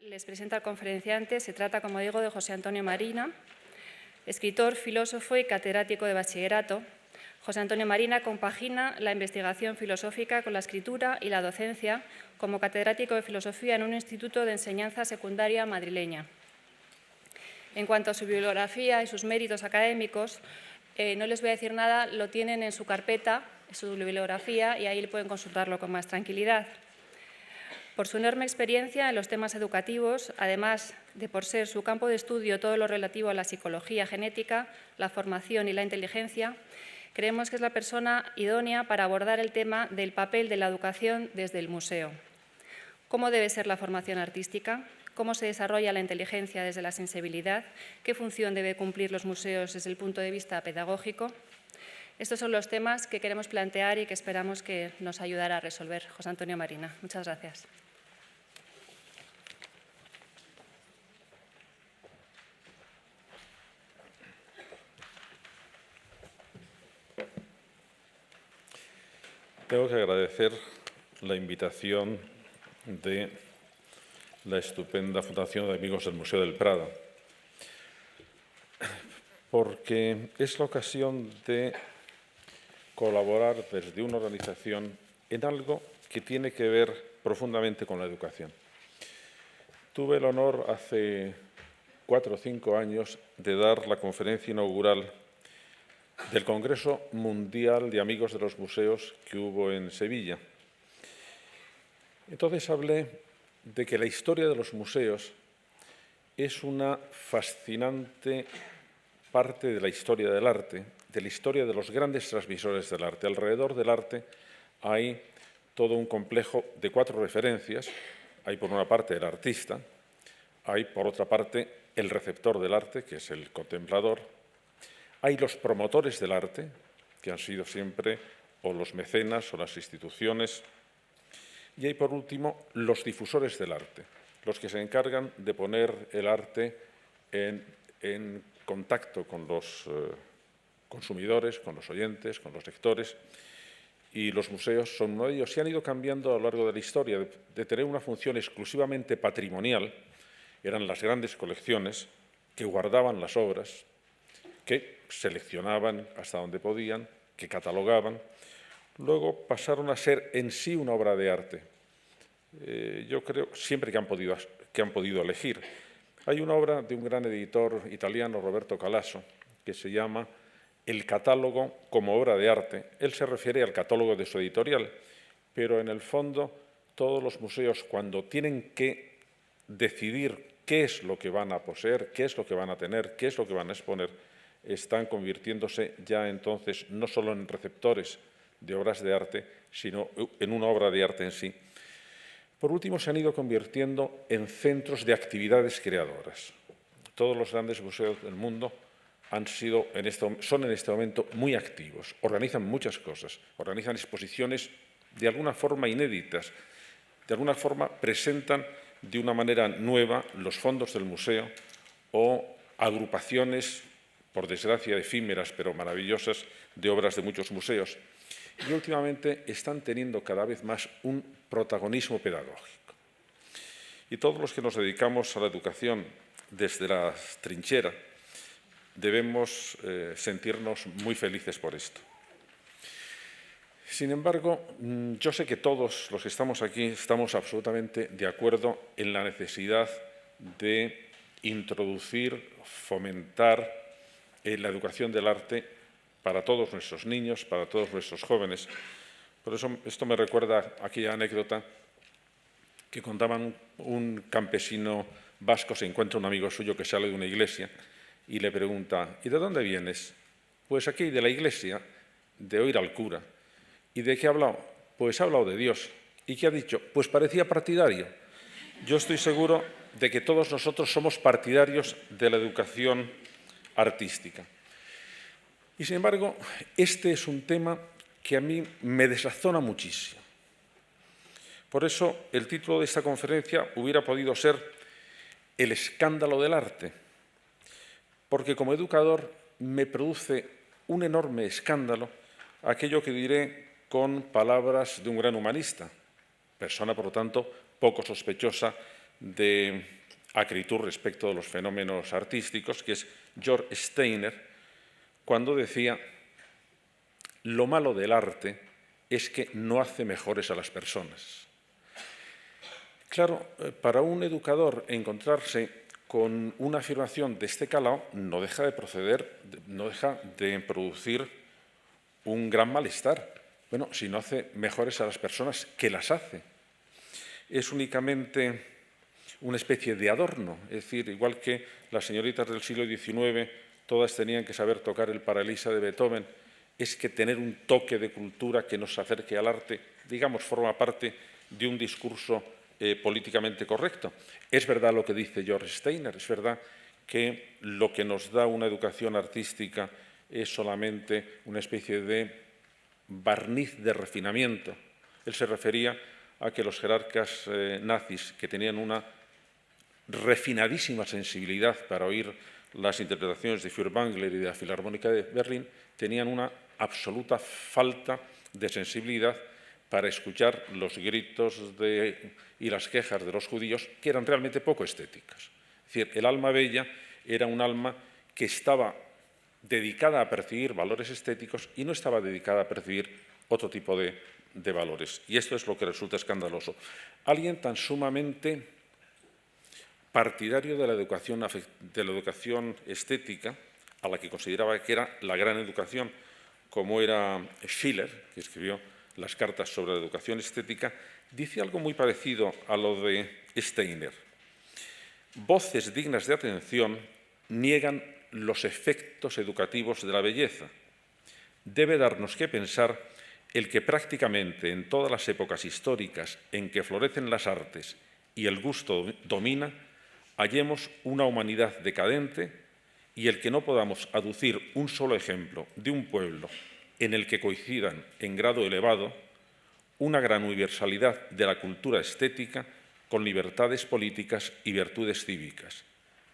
Les presenta al conferenciante. Se trata, como digo, de José Antonio Marina, escritor, filósofo y catedrático de bachillerato. José Antonio Marina compagina la investigación filosófica con la escritura y la docencia como catedrático de filosofía en un instituto de enseñanza secundaria madrileña. En cuanto a su bibliografía y sus méritos académicos, no les voy a decir nada, lo tienen en su carpeta, su bibliografía, y ahí pueden consultarlo con más tranquilidad. Por su enorme experiencia en los temas educativos, además de por ser su campo de estudio todo lo relativo a la psicología genética, la formación y la inteligencia, creemos que es la persona idónea para abordar el tema del papel de la educación desde el museo. ¿Cómo debe ser la formación artística? ¿Cómo se desarrolla la inteligencia desde la sensibilidad? ¿Qué función debe cumplir los museos desde el punto de vista pedagógico? Estos son los temas que queremos plantear y que esperamos que nos ayudará a resolver José Antonio Marina. Muchas gracias. Tengo que agradecer la invitación de la estupenda Fundación de Amigos del Museo del Prado, porque es la ocasión de colaborar desde una organización en algo que tiene que ver profundamente con la educación. Tuve el honor hace 4 o 5 años de dar la conferencia inaugural del Congreso Mundial de Amigos de los Museos que hubo en Sevilla. Entonces hablé de que la historia de los museos es una fascinante parte de la historia del arte, de la historia de los grandes transmisores del arte. Alrededor del arte hay todo un complejo de 4 referencias. Hay, por una parte, el artista, hay, por otra parte, el receptor del arte, que es el contemplador, hay los promotores del arte, que han sido siempre o los mecenas o las instituciones, y hay, por último, los difusores del arte, los que se encargan de poner el arte en contacto con los consumidores, con los oyentes, con los lectores, y los museos son uno de ellos. Se han ido cambiando a lo largo de la historia, de tener una función exclusivamente patrimonial, eran las grandes colecciones que guardaban las obras, que seleccionaban hasta donde podían, que catalogaban. Luego pasaron a ser en sí una obra de arte. Yo creo, siempre que han podido elegir. Hay una obra de un gran editor italiano, Roberto Calasso, que se llama El catálogo como obra de arte. Él se refiere al catálogo de su editorial, pero en el fondo todos los museos, cuando tienen que decidir qué es lo que van a poseer, qué es lo que van a tener, qué es lo que van a exponer, están convirtiéndose ya entonces no solo en receptores de obras de arte, sino en una obra de arte en sí. Por último, se han ido convirtiendo en centros de actividades creadoras. Todos los grandes museos del mundo son en este momento muy activos, organizan muchas cosas, organizan exposiciones de alguna forma inéditas, de alguna forma presentan de una manera nueva los fondos del museo o agrupaciones, por desgracia efímeras pero maravillosas, de obras de muchos museos. Y últimamente están teniendo cada vez más un protagonismo pedagógico. Y todos los que nos dedicamos a la educación desde la trinchera debemos sentirnos muy felices por esto. Sin embargo, yo sé que todos los que estamos aquí estamos absolutamente de acuerdo en la necesidad de introducir, fomentar la educación del arte para todos nuestros niños, para todos nuestros jóvenes. Por eso esto me recuerda aquella anécdota que contaban un campesino vasco, se encuentra un amigo suyo que sale de una iglesia y le pregunta: ¿y de dónde vienes? Pues aquí, de la iglesia, de oír al cura. ¿Y de qué ha hablado? Pues ha hablado de Dios. ¿Y qué ha dicho? Pues parecía partidario. Yo estoy seguro de que todos nosotros somos partidarios de la educación artística. Y, sin embargo, este es un tema que a mí me desazona muchísimo. Por eso, el título de esta conferencia hubiera podido ser El escándalo del arte, porque como educador me produce un enorme escándalo aquello que diré con palabras de un gran humanista, persona, por lo tanto, poco sospechosa de acritud respecto de los fenómenos artísticos, que es George Steiner, cuando decía: lo malo del arte es que no hace mejores a las personas. Claro, para un educador encontrarse con una afirmación de este calado no deja de producir un gran malestar. Bueno, si no hace mejores a las personas, ¿qué las hace? Es únicamente una especie de adorno, es decir, igual que las señoritas del siglo XIX todas tenían que saber tocar el Paralisa de Beethoven, es que tener un toque de cultura que nos acerque al arte, digamos, forma parte de un discurso políticamente correcto. Es verdad lo que dice George Steiner, es verdad que lo que nos da una educación artística es solamente una especie de barniz de refinamiento. Él se refería a que los jerarcas nazis, que tenían una refinadísima sensibilidad para oír las interpretaciones de Furtwängler y de la Filarmónica de Berlín, tenían una absoluta falta de sensibilidad para escuchar los gritos y las quejas de los judíos, que eran realmente poco estéticas. Es decir, el alma bella era un alma que estaba dedicada a percibir valores estéticos y no estaba dedicada a percibir otro tipo de valores. Y esto es lo que resulta escandaloso. Alguien tan sumamente partidario de la educación estética, a la que consideraba que era la gran educación, como era Schiller, que escribió las cartas sobre la educación estética, dice algo muy parecido a lo de Steiner. Voces dignas de atención niegan los efectos educativos de la belleza. Debe darnos que pensar el que prácticamente en todas las épocas históricas en que florecen las artes y el gusto domina, hallemos una humanidad decadente, y el que no podamos aducir un solo ejemplo de un pueblo en el que coincidan en grado elevado una gran universalidad de la cultura estética con libertades políticas y virtudes cívicas,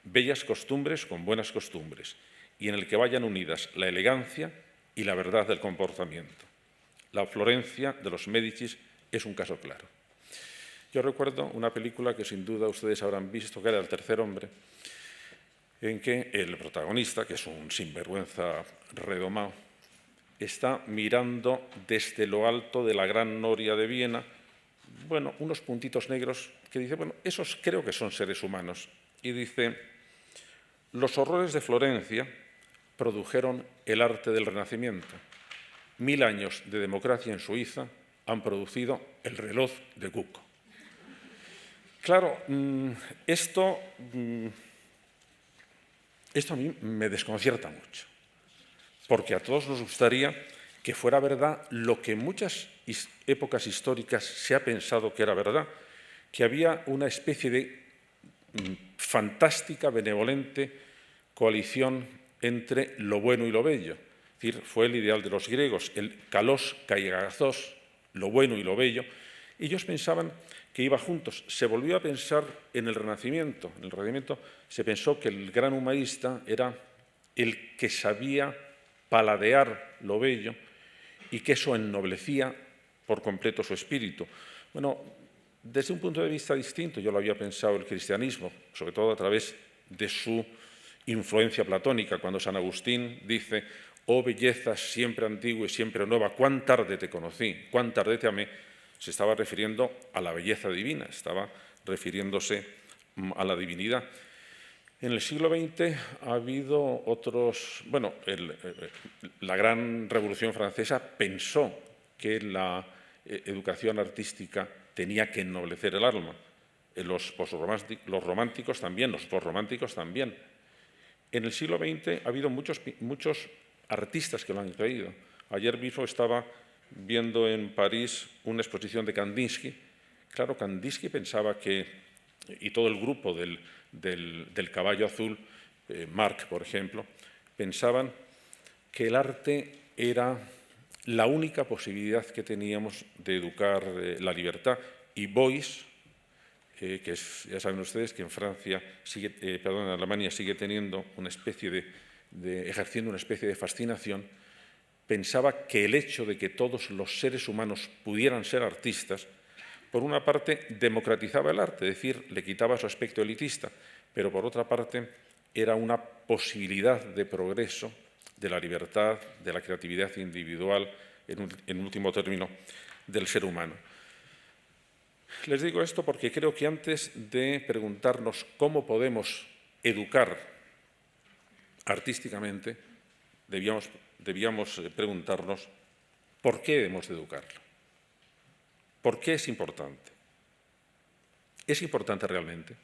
bellas costumbres con buenas costumbres, y en el que vayan unidas la elegancia y la verdad del comportamiento. La Florencia de los Médicis es un caso claro. Yo recuerdo una película que sin duda ustedes habrán visto, que era El tercer hombre, en que el protagonista, que es un sinvergüenza redomado, está mirando desde lo alto de la gran noria de Viena, bueno, unos puntitos negros que dice, bueno, esos creo que son seres humanos. Y dice, los horrores de Florencia produjeron el arte del Renacimiento. 1000 años de democracia en Suiza han producido el reloj de Cuco. Claro, esto a mí me desconcierta mucho, porque a todos nos gustaría que fuera verdad lo que en muchas épocas históricas se ha pensado que era verdad, que había una especie de fantástica, benevolente coalición entre lo bueno y lo bello. Es decir, fue el ideal de los griegos, el kalos kai agazos, lo bueno y lo bello. Ellos pensaban que iba juntos. Se volvió a pensar en el Renacimiento. En el Renacimiento se pensó que el gran humanista era el que sabía paladear lo bello y que eso ennoblecía por completo su espíritu. Bueno, desde un punto de vista distinto, yo lo había pensado el cristianismo, sobre todo a través de su influencia platónica, cuando San Agustín dice: «Oh belleza siempre antigua y siempre nueva, cuán tarde te conocí, cuán tarde te amé», se estaba refiriendo a la belleza divina, estaba refiriéndose a la divinidad. En el siglo XX ha habido otros... Bueno, la gran Revolución Francesa pensó que la educación artística tenía que ennoblecer el alma. Los románticos también, los posrománticos también. En el siglo XX ha habido muchos artistas que lo han creído. Ayer mismo estaba viendo en París una exposición de Kandinsky. Claro, Kandinsky pensaba que, y todo el grupo del Caballo Azul, Marc, por ejemplo, pensaban que el arte era la única posibilidad que teníamos de educar la libertad. Y Beuys, ya saben ustedes que en en Alemania sigue teniendo una especie ejerciendo una especie de fascinación, pensaba que el hecho de que todos los seres humanos pudieran ser artistas por una parte, democratizaba el arte, es decir, le quitaba su aspecto elitista, pero por otra parte, era una posibilidad de progreso de la libertad, de la creatividad individual, en último término, del ser humano. Les digo esto porque creo que antes de preguntarnos cómo podemos educar artísticamente, debíamos preguntarnos por qué hemos de educarlo. ¿Por qué es importante? ¿Es importante realmente?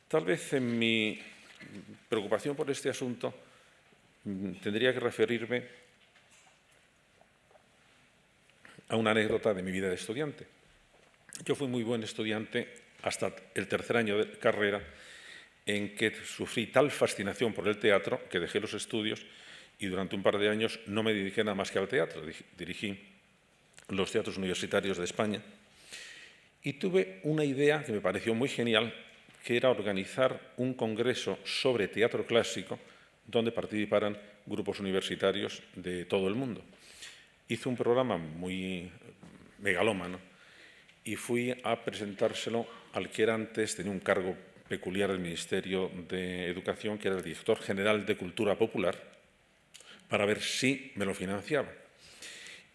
Tal vez en mi preocupación por este asunto tendría que referirme a una anécdota de mi vida de estudiante. Yo fui muy buen estudiante hasta el tercer año de carrera, en que sufrí tal fascinación por el teatro que dejé los estudios y durante un par de años no me dediqué nada más que al teatro. Dirigí los teatros universitarios de España y tuve una idea que me pareció muy genial, que era organizar un congreso sobre teatro clásico donde participaran grupos universitarios de todo el mundo. Hice un programa muy megalómano y fui a presentárselo al que era antes, tenía un cargo peculiar del Ministerio de Educación, que era el director general de Cultura Popular, para ver si me lo financiaba.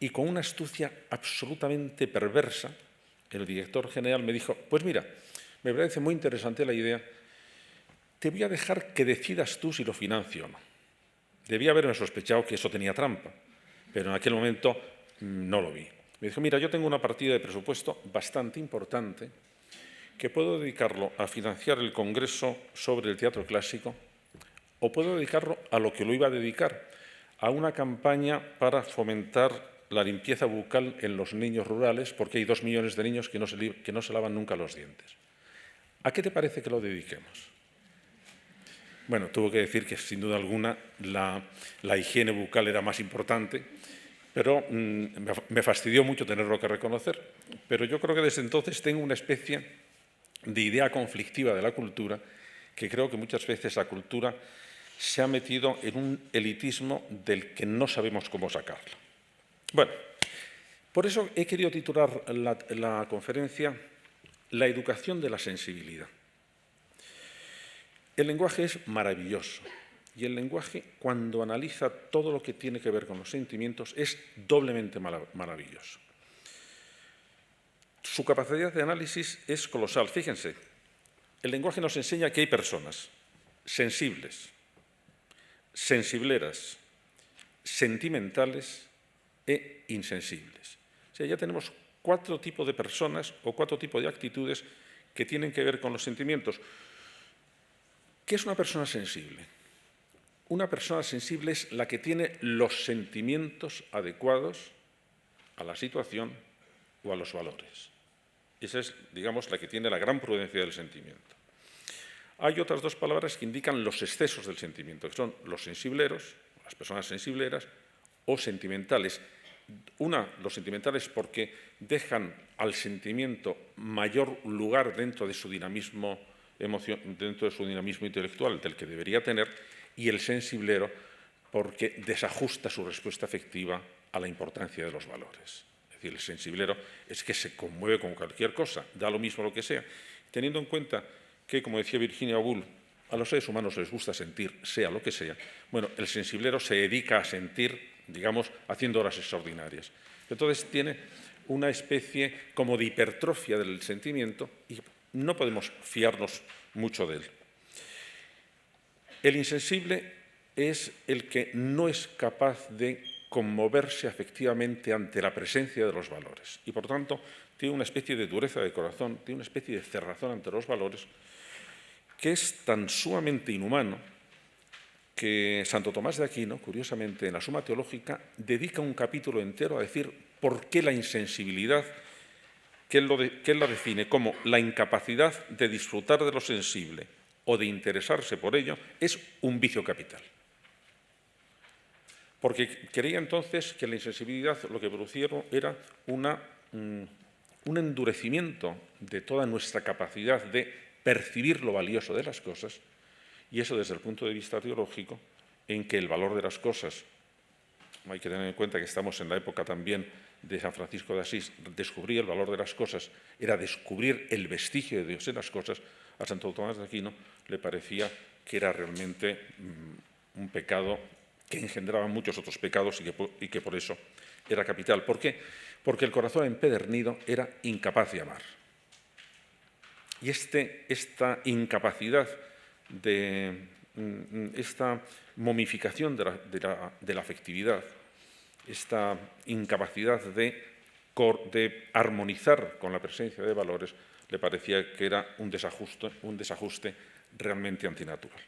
Y con una astucia absolutamente perversa, el director general me dijo: pues mira, me parece muy interesante la idea, te voy a dejar que decidas tú si lo financio o no. Debía haberme sospechado que eso tenía trampa, pero en aquel momento no lo vi. Me dijo: mira, yo tengo una partida de presupuesto bastante importante que puedo dedicarlo a financiar el congreso sobre el teatro clásico o puedo dedicarlo a lo que lo iba a dedicar, a una campaña para fomentar la limpieza bucal en los niños rurales, porque hay 2 millones de niños que no se lavan nunca los dientes. ¿A qué te parece que lo dediquemos? Bueno, tuvo que decir que, sin duda alguna, la higiene bucal era más importante, pero me fastidió mucho tenerlo que reconocer. Pero yo creo que desde entonces tengo una especie de idea conflictiva de la cultura, que creo que muchas veces la cultura se ha metido en un elitismo del que no sabemos cómo sacarlo. Bueno, por eso he querido titular la conferencia «La educación de la sensibilidad». El lenguaje es maravilloso y el lenguaje, cuando analiza todo lo que tiene que ver con los sentimientos, es doblemente maravilloso. Su capacidad de análisis es colosal. Fíjense, el lenguaje nos enseña que hay personas sensibles, sensibleras, sentimentales e insensibles. O sea, ya tenemos 4 tipos de personas o 4 tipos de actitudes que tienen que ver con los sentimientos. ¿Qué es una persona sensible? Una persona sensible es la que tiene los sentimientos adecuados a la situación o a los valores. Esa es, digamos, la que tiene la gran prudencia del sentimiento. Hay otras 2 palabras que indican los excesos del sentimiento, que son los sensibleros, las personas sensibleras, o sentimentales. Los sentimentales porque dejan al sentimiento mayor lugar dentro de su dinamismo dentro de su dinamismo intelectual del que debería tener, y el sensiblero porque desajusta su respuesta afectiva a la importancia de los valores. Es decir, el sensiblero es que se conmueve con cualquier cosa, da lo mismo lo que sea, teniendo en cuenta que, como decía Virginia Woolf, a los seres humanos les gusta sentir, sea lo que sea. Bueno, el sensiblero se dedica a sentir, digamos, haciendo horas extraordinarias. Entonces tiene una especie como de hipertrofia del sentimiento y no podemos fiarnos mucho de él. El insensible es el que no es capaz de conmoverse afectivamente ante la presencia de los valores y, por tanto, tiene una especie de dureza de corazón, tiene una especie de cerrazón ante los valores que es tan sumamente inhumano que Santo Tomás de Aquino, curiosamente, en la Suma Teológica, dedica un capítulo entero a decir por qué la insensibilidad, que él la define como la incapacidad de disfrutar de lo sensible o de interesarse por ello, es un vicio capital. Porque creía entonces que la insensibilidad lo que producía era un endurecimiento de toda nuestra capacidad de percibir lo valioso de las cosas, y eso desde el punto de vista teológico, en que el valor de las cosas hay que tener en cuenta que estamos en la época también de San Francisco de Asís, descubrir el valor de las cosas era descubrir el vestigio de Dios en las cosas, a Santo Tomás de Aquino le parecía que era realmente un pecado que engendraba muchos otros pecados y que por eso era capital. ¿Por qué? Porque el corazón empedernido era incapaz de amar. Y esta incapacidad esta momificación de la afectividad, esta incapacidad de armonizar con la presencia de valores, le parecía que era un desajuste realmente antinatural.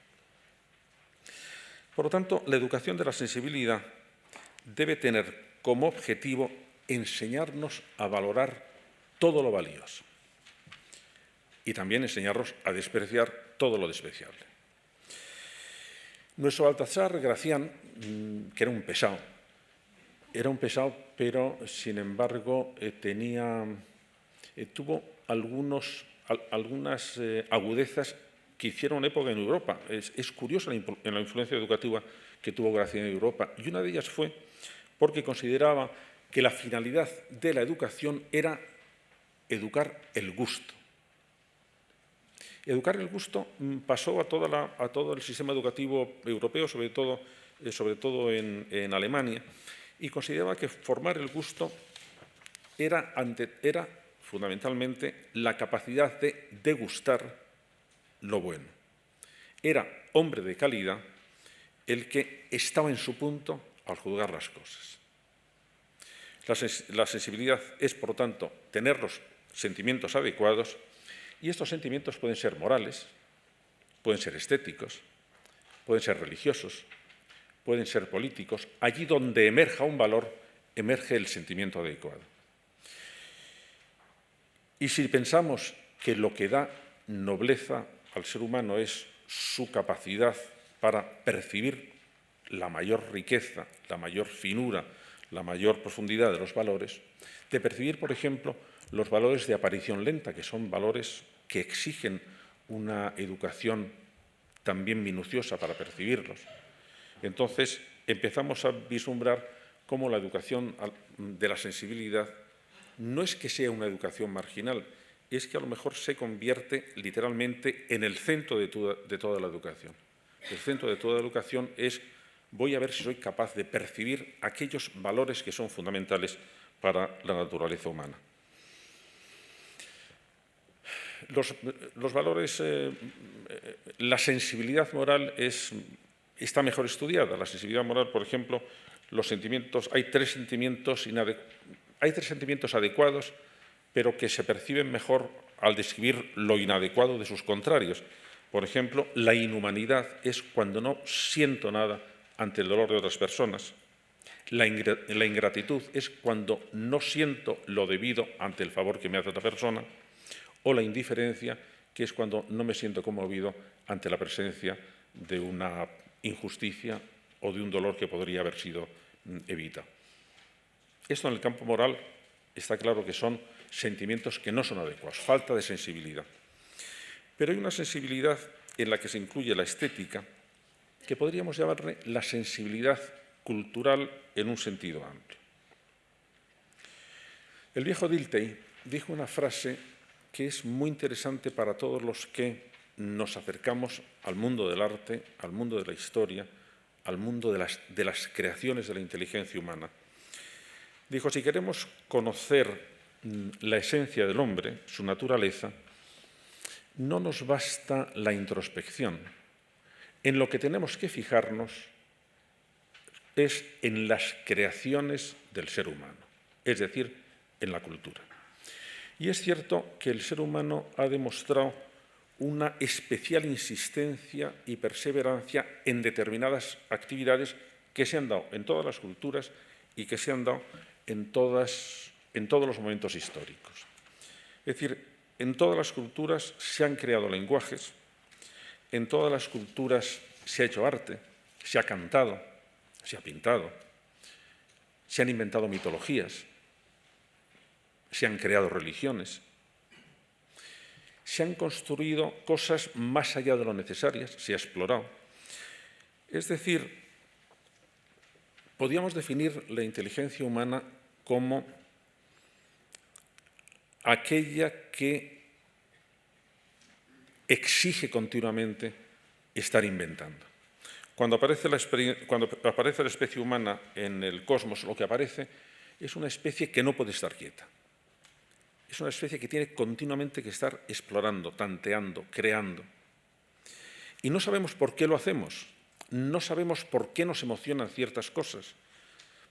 Por lo tanto, la educación de la sensibilidad debe tener como objetivo enseñarnos a valorar todo lo valioso y también enseñarnos a despreciar todo lo despreciable. Nuestro Baltasar Gracián, que era un pesado, pero sin embargo tuvo algunas agudezas que hicieron época en Europa. Es curioso en la influencia educativa que tuvo Gracián en Europa, y una de ellas fue porque consideraba que la finalidad de la educación era educar el gusto. Educar el gusto pasó a todo el sistema educativo europeo, sobre todo en Alemania, y consideraba que formar el gusto era fundamentalmente la capacidad de degustar lo bueno. Era hombre de calidad el que estaba en su punto al juzgar las cosas. La sensibilidad es, por lo tanto, tener los sentimientos adecuados, y estos sentimientos pueden ser morales, pueden ser estéticos, pueden ser religiosos, pueden ser políticos. Allí donde emerja un valor, emerge el sentimiento adecuado. Y si pensamos que lo que da nobleza al ser humano es su capacidad para percibir la mayor riqueza, la mayor finura, la mayor profundidad de los valores, de percibir, por ejemplo, los valores de aparición lenta, que son valores que exigen una educación también minuciosa para percibirlos. Entonces, empezamos a vislumbrar cómo la educación de la sensibilidad no es que sea una educación marginal, es que a lo mejor se convierte literalmente en el centro de toda la educación. El centro de toda la educación es: voy a ver si soy capaz de percibir aquellos valores que son fundamentales para la naturaleza humana. Los valores, la sensibilidad moral está mejor estudiada. La sensibilidad moral, por ejemplo, los sentimientos, hay tres sentimientos adecuados, pero que se perciben mejor al describir lo inadecuado de sus contrarios. Por ejemplo, la inhumanidad es cuando no siento nada ante el dolor de otras personas. La ingratitud es cuando no siento lo debido ante el favor que me hace otra persona. O la indiferencia, que es cuando no me siento conmovido ante la presencia de una injusticia o de un dolor que podría haber sido evitado. Esto en el campo moral está claro que son sentimientos que no son adecuados, falta de sensibilidad. Pero hay una sensibilidad en la que se incluye la estética, que podríamos llamarle la sensibilidad cultural en un sentido amplio. El viejo Dilthey dijo una frase que es muy interesante para todos los que nos acercamos al mundo del arte, al mundo de la historia, al mundo de las creaciones de la inteligencia humana. Dijo: si queremos conocer la esencia del hombre, su naturaleza, no nos basta la introspección. En lo que tenemos que fijarnos es en las creaciones del ser humano, es decir, en la cultura. Y es cierto que el ser humano ha demostrado una especial insistencia y perseverancia en determinadas actividades que se han dado en todas las culturas y que se han dado en todos los momentos históricos. Es decir, en todas las culturas se han creado lenguajes, en todas las culturas se ha hecho arte, se ha cantado, se ha pintado, se han inventado mitologías, se han creado religiones, se han construido cosas más allá de lo necesarias, se ha explorado. Es decir, podríamos definir la inteligencia humana como aquella que exige continuamente estar inventando. Cuando aparece la especie humana en el cosmos, lo que aparece es una especie que no puede estar quieta. Es una especie que tiene continuamente que estar explorando, tanteando, creando. Y no sabemos por qué lo hacemos, no sabemos por qué nos emocionan ciertas cosas,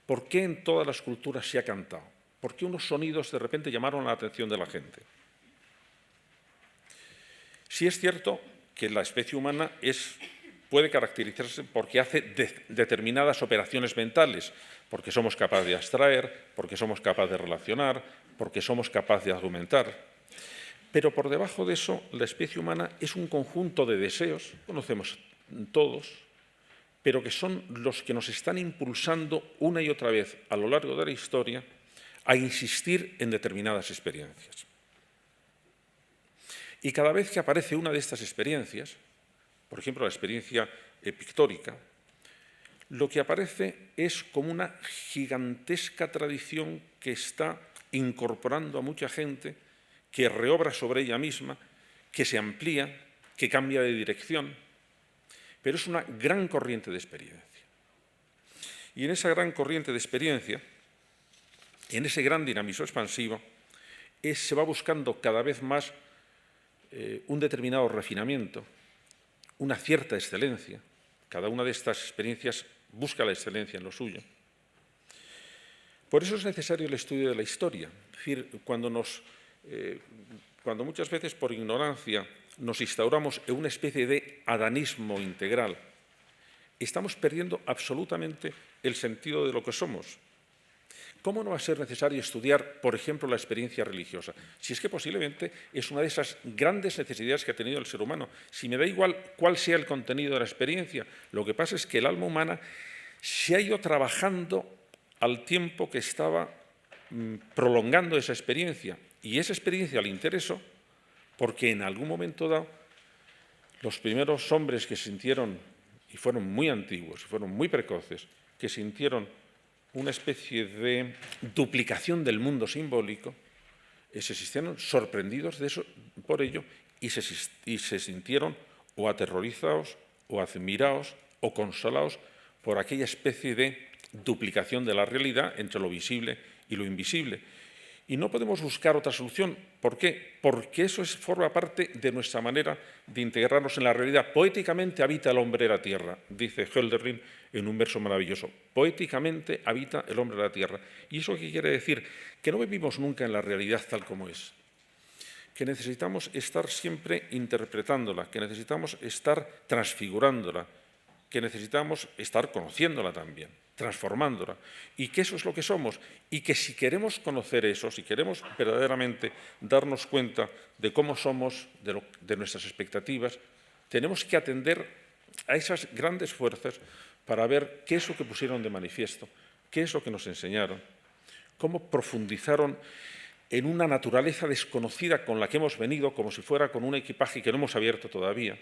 por qué en todas las culturas se ha cantado, por qué unos sonidos de repente llamaron la atención de la gente. Sí es cierto que la especie humana puede caracterizarse porque hace determinadas operaciones mentales, porque somos capaces de abstraer, porque somos capaces de relacionar, porque somos capaces de argumentar. Pero por debajo de eso, la especie humana es un conjunto de deseos, conocemos todos, pero que son los que nos están impulsando una y otra vez a lo largo de la historia a insistir en determinadas experiencias. Y cada vez que aparece una de estas experiencias, por ejemplo, la experiencia pictórica, lo que aparece es como una gigantesca tradición que está incorporando a mucha gente, que reobra sobre ella misma, que se amplía, que cambia de dirección, pero es una gran corriente de experiencia. Y en esa gran corriente de experiencia, en ese gran dinamismo expansivo, se va buscando cada vez más un determinado refinamiento, una cierta excelencia. Cada una de estas experiencias busca la excelencia en lo suyo. Por eso es necesario el estudio de la historia. Es decir, cuando muchas veces por ignorancia nos instauramos en una especie de adanismo integral, estamos perdiendo absolutamente el sentido de lo que somos. ¿Cómo no va a ser necesario estudiar, por ejemplo, la experiencia religiosa? Si es que posiblemente es una de esas grandes necesidades que ha tenido el ser humano. Si me da igual cuál sea el contenido de la experiencia, lo que pasa es que el alma humana se ha ido trabajando al tiempo que estaba prolongando esa experiencia. Y esa experiencia le interesó porque en algún momento dado los primeros hombres que sintieron, y fueron muy antiguos, y fueron muy precoces, que sintieron una especie de duplicación del mundo simbólico, se sintieron sorprendidos por ello y se sintieron o aterrorizados, o admirados, o consolados por aquella especie de duplicación de la realidad entre lo visible y lo invisible. Y no podemos buscar otra solución. ¿Por qué? Porque eso forma parte de nuestra manera de integrarnos en la realidad. Poéticamente habita el hombre la tierra, dice Hölderlin en un verso maravilloso. Poéticamente habita el hombre la tierra. ¿Y eso qué quiere decir? Que no vivimos nunca en la realidad tal como es. Que necesitamos estar siempre interpretándola, que necesitamos estar transfigurándola, que necesitamos estar conociéndola también, transformándola, y que eso es lo que somos, y que si queremos conocer eso, si queremos verdaderamente darnos cuenta de cómo somos, de nuestras expectativas, tenemos que atender a esas grandes fuerzas para ver qué es lo que pusieron de manifiesto, qué es lo que nos enseñaron, cómo profundizaron en una naturaleza desconocida con la que hemos venido, como si fuera con un equipaje que no hemos abierto todavía,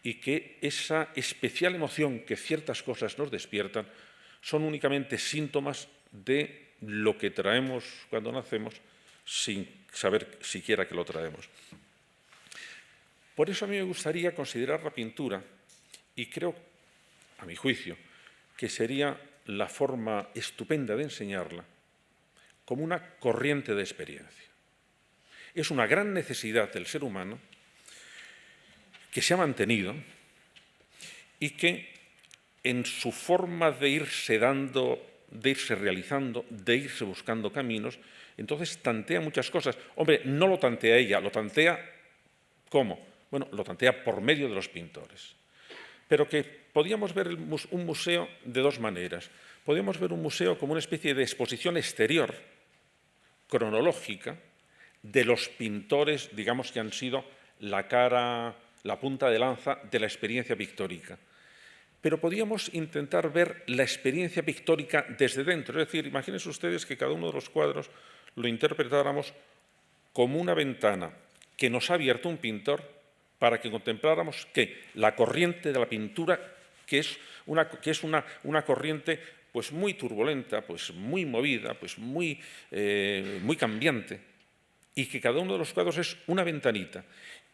y que esa especial emoción que ciertas cosas nos despiertan son únicamente síntomas de lo que traemos cuando nacemos sin saber siquiera que lo traemos. Por eso a mí me gustaría considerar la pintura, y creo, a mi juicio, que sería la forma estupenda de enseñarla, como una corriente de experiencia. Es una gran necesidad del ser humano que se ha mantenido y que en su forma de irse dando, de irse realizando, de irse buscando caminos, entonces tantea muchas cosas. Hombre, no lo tantea ella, lo tantea ¿cómo? Bueno, lo tantea por medio de los pintores. Pero que podíamos ver un museo de dos maneras. Podíamos ver un museo como una especie de exposición exterior, cronológica, de los pintores, digamos, que han sido la punta de lanza de la experiencia pictórica. Pero podíamos intentar ver la experiencia pictórica desde dentro. Es decir, imagínense ustedes que cada uno de los cuadros lo interpretáramos como una ventana que nos ha abierto un pintor para que contempláramos que la corriente de la pintura que es una corriente pues muy turbulenta, pues muy movida, pues muy cambiante, y que cada uno de los cuadros es una ventanita,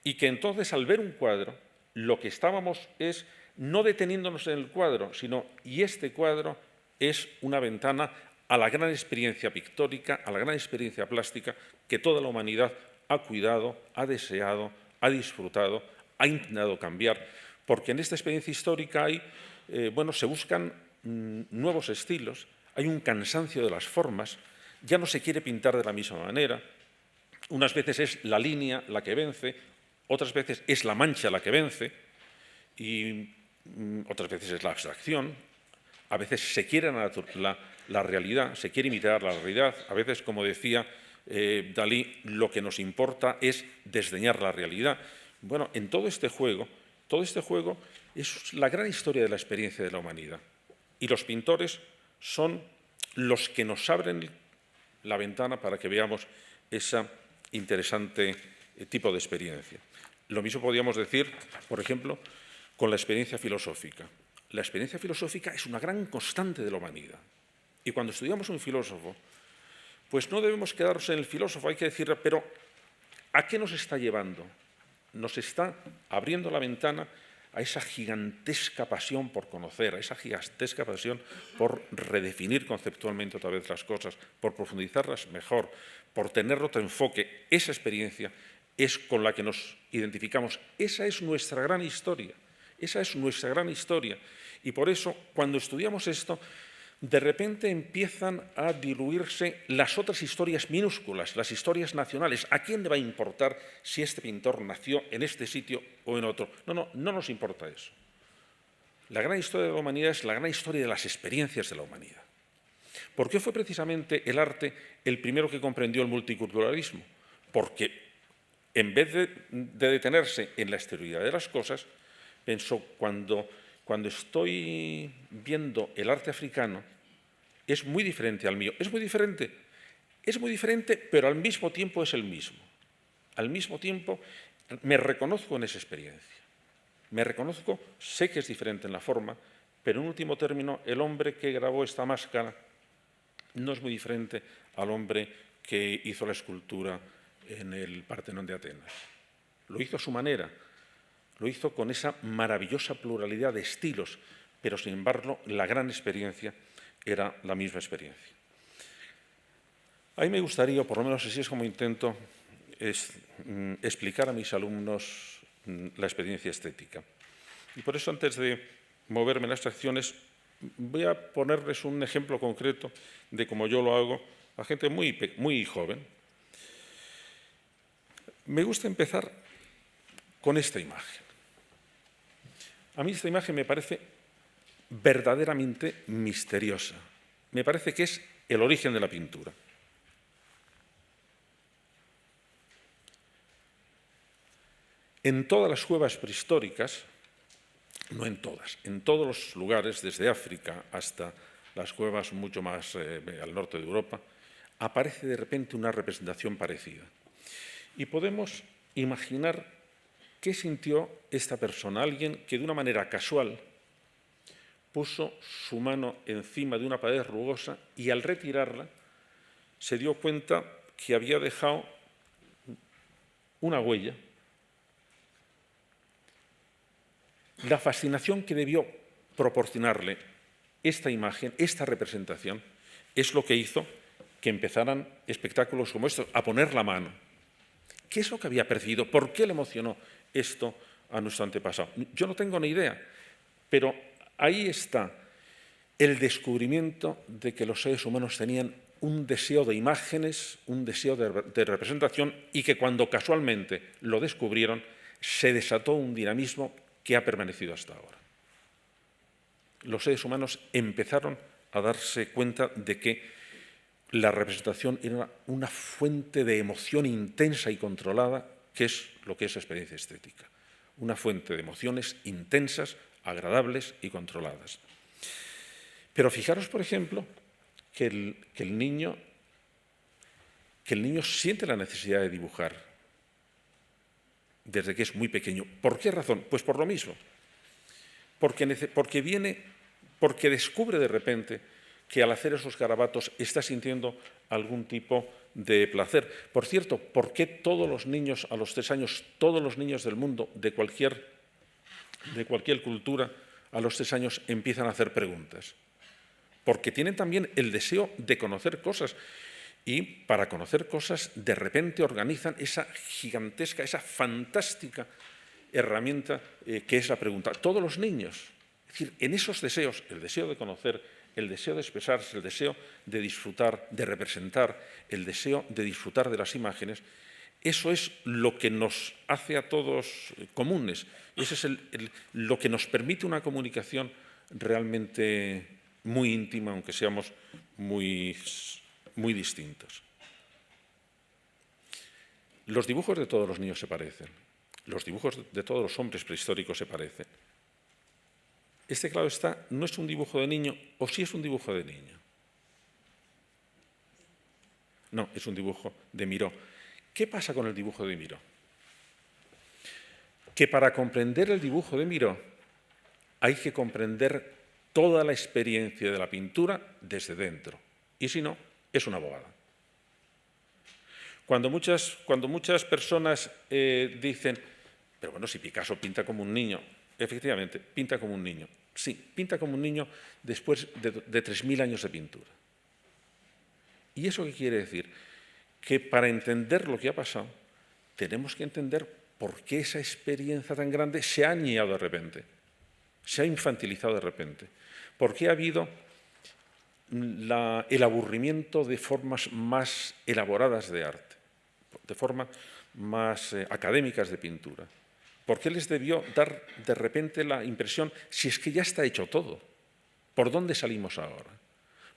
y que entonces al ver un cuadro lo que estábamos es no deteniéndonos en el cuadro, sino y este cuadro es una ventana a la gran experiencia pictórica, a la gran experiencia plástica que toda la humanidad ha cuidado, ha deseado, ha disfrutado, ha intentado cambiar, porque en esta experiencia histórica se buscan nuevos estilos, hay un cansancio de las formas, ya no se quiere pintar de la misma manera, unas veces es la línea la que vence, otras veces es la mancha la que vence, y otras veces es la abstracción, a veces se quiere la realidad, se quiere imitar la realidad, a veces, como decía Dalí, lo que nos importa es desdeñar la realidad. Bueno, en todo este juego es la gran historia de la experiencia de la humanidad. Y los pintores son los que nos abren la ventana para que veamos ese interesante tipo de experiencia. Lo mismo podríamos decir, por ejemplo, con la experiencia filosófica. La experiencia filosófica es una gran constante de la humanidad. Y cuando estudiamos un filósofo, pues no debemos quedarnos en el filósofo, hay que decir, pero ¿a qué nos está llevando? Nos está abriendo la ventana a esa gigantesca pasión por conocer, a esa gigantesca pasión por redefinir conceptualmente otra vez las cosas, por profundizarlas mejor, por tener otro enfoque. Esa experiencia es con la que nos identificamos. Esa es nuestra gran historia. Esa es nuestra gran historia. Y por eso, cuando estudiamos esto, de repente empiezan a diluirse las otras historias minúsculas, las historias nacionales. ¿A quién le va a importar si este pintor nació en este sitio o en otro? No nos importa eso. La gran historia de la humanidad es la gran historia de las experiencias de la humanidad. ¿Por qué fue precisamente el arte el primero que comprendió el multiculturalismo? Porque en vez de detenerse en la exterioridad de las cosas, pensó, cuando estoy viendo el arte africano, es muy diferente al mío. Es muy diferente, pero al mismo tiempo es el mismo. Al mismo tiempo me reconozco en esa experiencia. Me reconozco, sé que es diferente en la forma, pero en último término, el hombre que grabó esta máscara no es muy diferente al hombre que hizo la escultura en el Partenón de Atenas. Lo hizo a su manera, lo hizo con esa maravillosa pluralidad de estilos, pero sin embargo la gran experiencia era la misma experiencia. A mí me gustaría, por lo menos así es como intento, explicar a mis alumnos la experiencia estética. Y por eso, antes de moverme en las abstracciones, voy a ponerles un ejemplo concreto de cómo yo lo hago a gente muy joven. Me gusta empezar con esta imagen. A mí esta imagen me parece verdaderamente misteriosa. Me parece que es el origen de la pintura. En todas las cuevas prehistóricas, no en todas, en todos los lugares, desde África hasta las cuevas mucho más al norte de Europa, aparece de repente una representación parecida. Y podemos imaginar qué sintió esta persona, alguien que de una manera casual puso su mano encima de una pared rugosa y al retirarla se dio cuenta que había dejado una huella. La fascinación que debió proporcionarle esta imagen, esta representación, es lo que hizo que empezaran espectáculos como estos, a poner la mano. ¿Qué es lo que había percibido? ¿Por qué le emocionó esto a nuestro antepasado? Yo no tengo ni idea, pero ahí está el descubrimiento de que los seres humanos tenían un deseo de imágenes, un deseo de representación, y que cuando casualmente lo descubrieron, se desató un dinamismo que ha permanecido hasta ahora. Los seres humanos empezaron a darse cuenta de que la representación era una fuente de emoción intensa y controlada, que es lo que es la experiencia estética. Una fuente de emociones intensas, agradables y controladas. Pero fijaros, por ejemplo, que el niño siente la necesidad de dibujar desde que es muy pequeño. ¿Por qué razón? Pues por lo mismo. porque descubre de repente que al hacer esos garabatos está sintiendo algún tipo de placer. Por cierto, ¿por qué todos los niños a los 3 años, todos los niños del mundo, de cualquier cultura, a los 3 años empiezan a hacer preguntas? Porque tienen también el deseo de conocer cosas y para conocer cosas de repente organizan esa gigantesca, esa fantástica herramienta que es la pregunta. Todos los niños, es decir, en esos deseos, el deseo de conocer, el deseo de expresarse, el deseo de disfrutar, de representar, el deseo de disfrutar de las imágenes, eso es lo que nos hace a todos comunes, eso es lo que nos permite una comunicación realmente muy íntima, aunque seamos muy distintos. Los dibujos de todos los niños se parecen, los dibujos de todos los hombres prehistóricos se parecen. Este, claro está, no es un dibujo de niño, o sí es un dibujo de niño. No, es un dibujo de Miró. ¿Qué pasa con el dibujo de Miró? Que para comprender el dibujo de Miró hay que comprender toda la experiencia de la pintura desde dentro. Y si no, es una bobada. Cuando muchas personas dicen, pero bueno, si Picasso pinta como un niño, efectivamente, pinta como un niño. Sí, pinta como un niño después de 3.000 años de pintura. ¿Y eso qué quiere decir? Que para entender lo que ha pasado, tenemos que entender por qué esa experiencia tan grande se ha añeado de repente, se ha infantilizado de repente, por qué ha habido el aburrimiento de formas más elaboradas de arte, de formas más académicas de pintura. ¿Por qué les debió dar de repente la impresión, si es que ya está hecho todo? ¿Por dónde salimos ahora?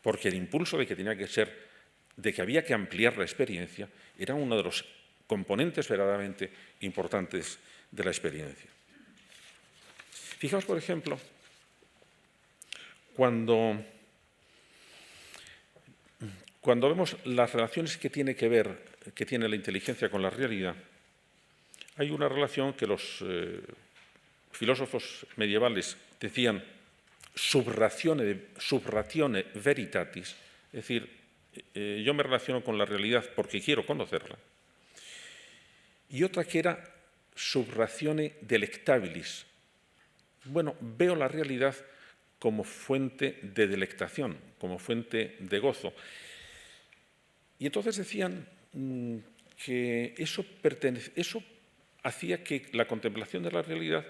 Porque el impulso de que había que ampliar la experiencia era uno de los componentes verdaderamente importantes de la experiencia. Fijaos, por ejemplo, cuando vemos las relaciones que tiene la inteligencia con la realidad, hay una relación que los filósofos medievales decían subratione veritatis, es decir, yo me relaciono con la realidad porque quiero conocerla, y otra que era subratione delectabilis. Bueno, veo la realidad como fuente de delectación, como fuente de gozo. Y entonces decían que eso hacía que la contemplación de la realidad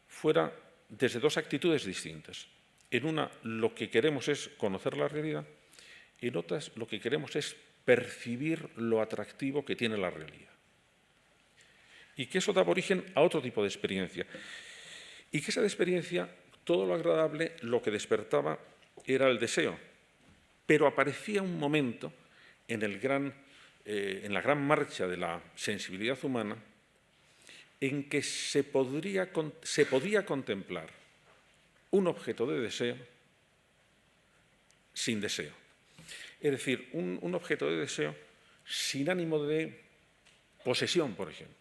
fuera desde dos actitudes distintas. En una, lo que queremos es conocer la realidad, en otras, lo que queremos es percibir lo atractivo que tiene la realidad. Y que eso daba origen a otro tipo de experiencia. Y que esa experiencia, todo lo agradable, lo que despertaba era el deseo. Pero aparecía un momento en la gran marcha de la sensibilidad humana en que se podía contemplar un objeto de deseo sin deseo. Es decir, un objeto de deseo sin ánimo de posesión, por ejemplo.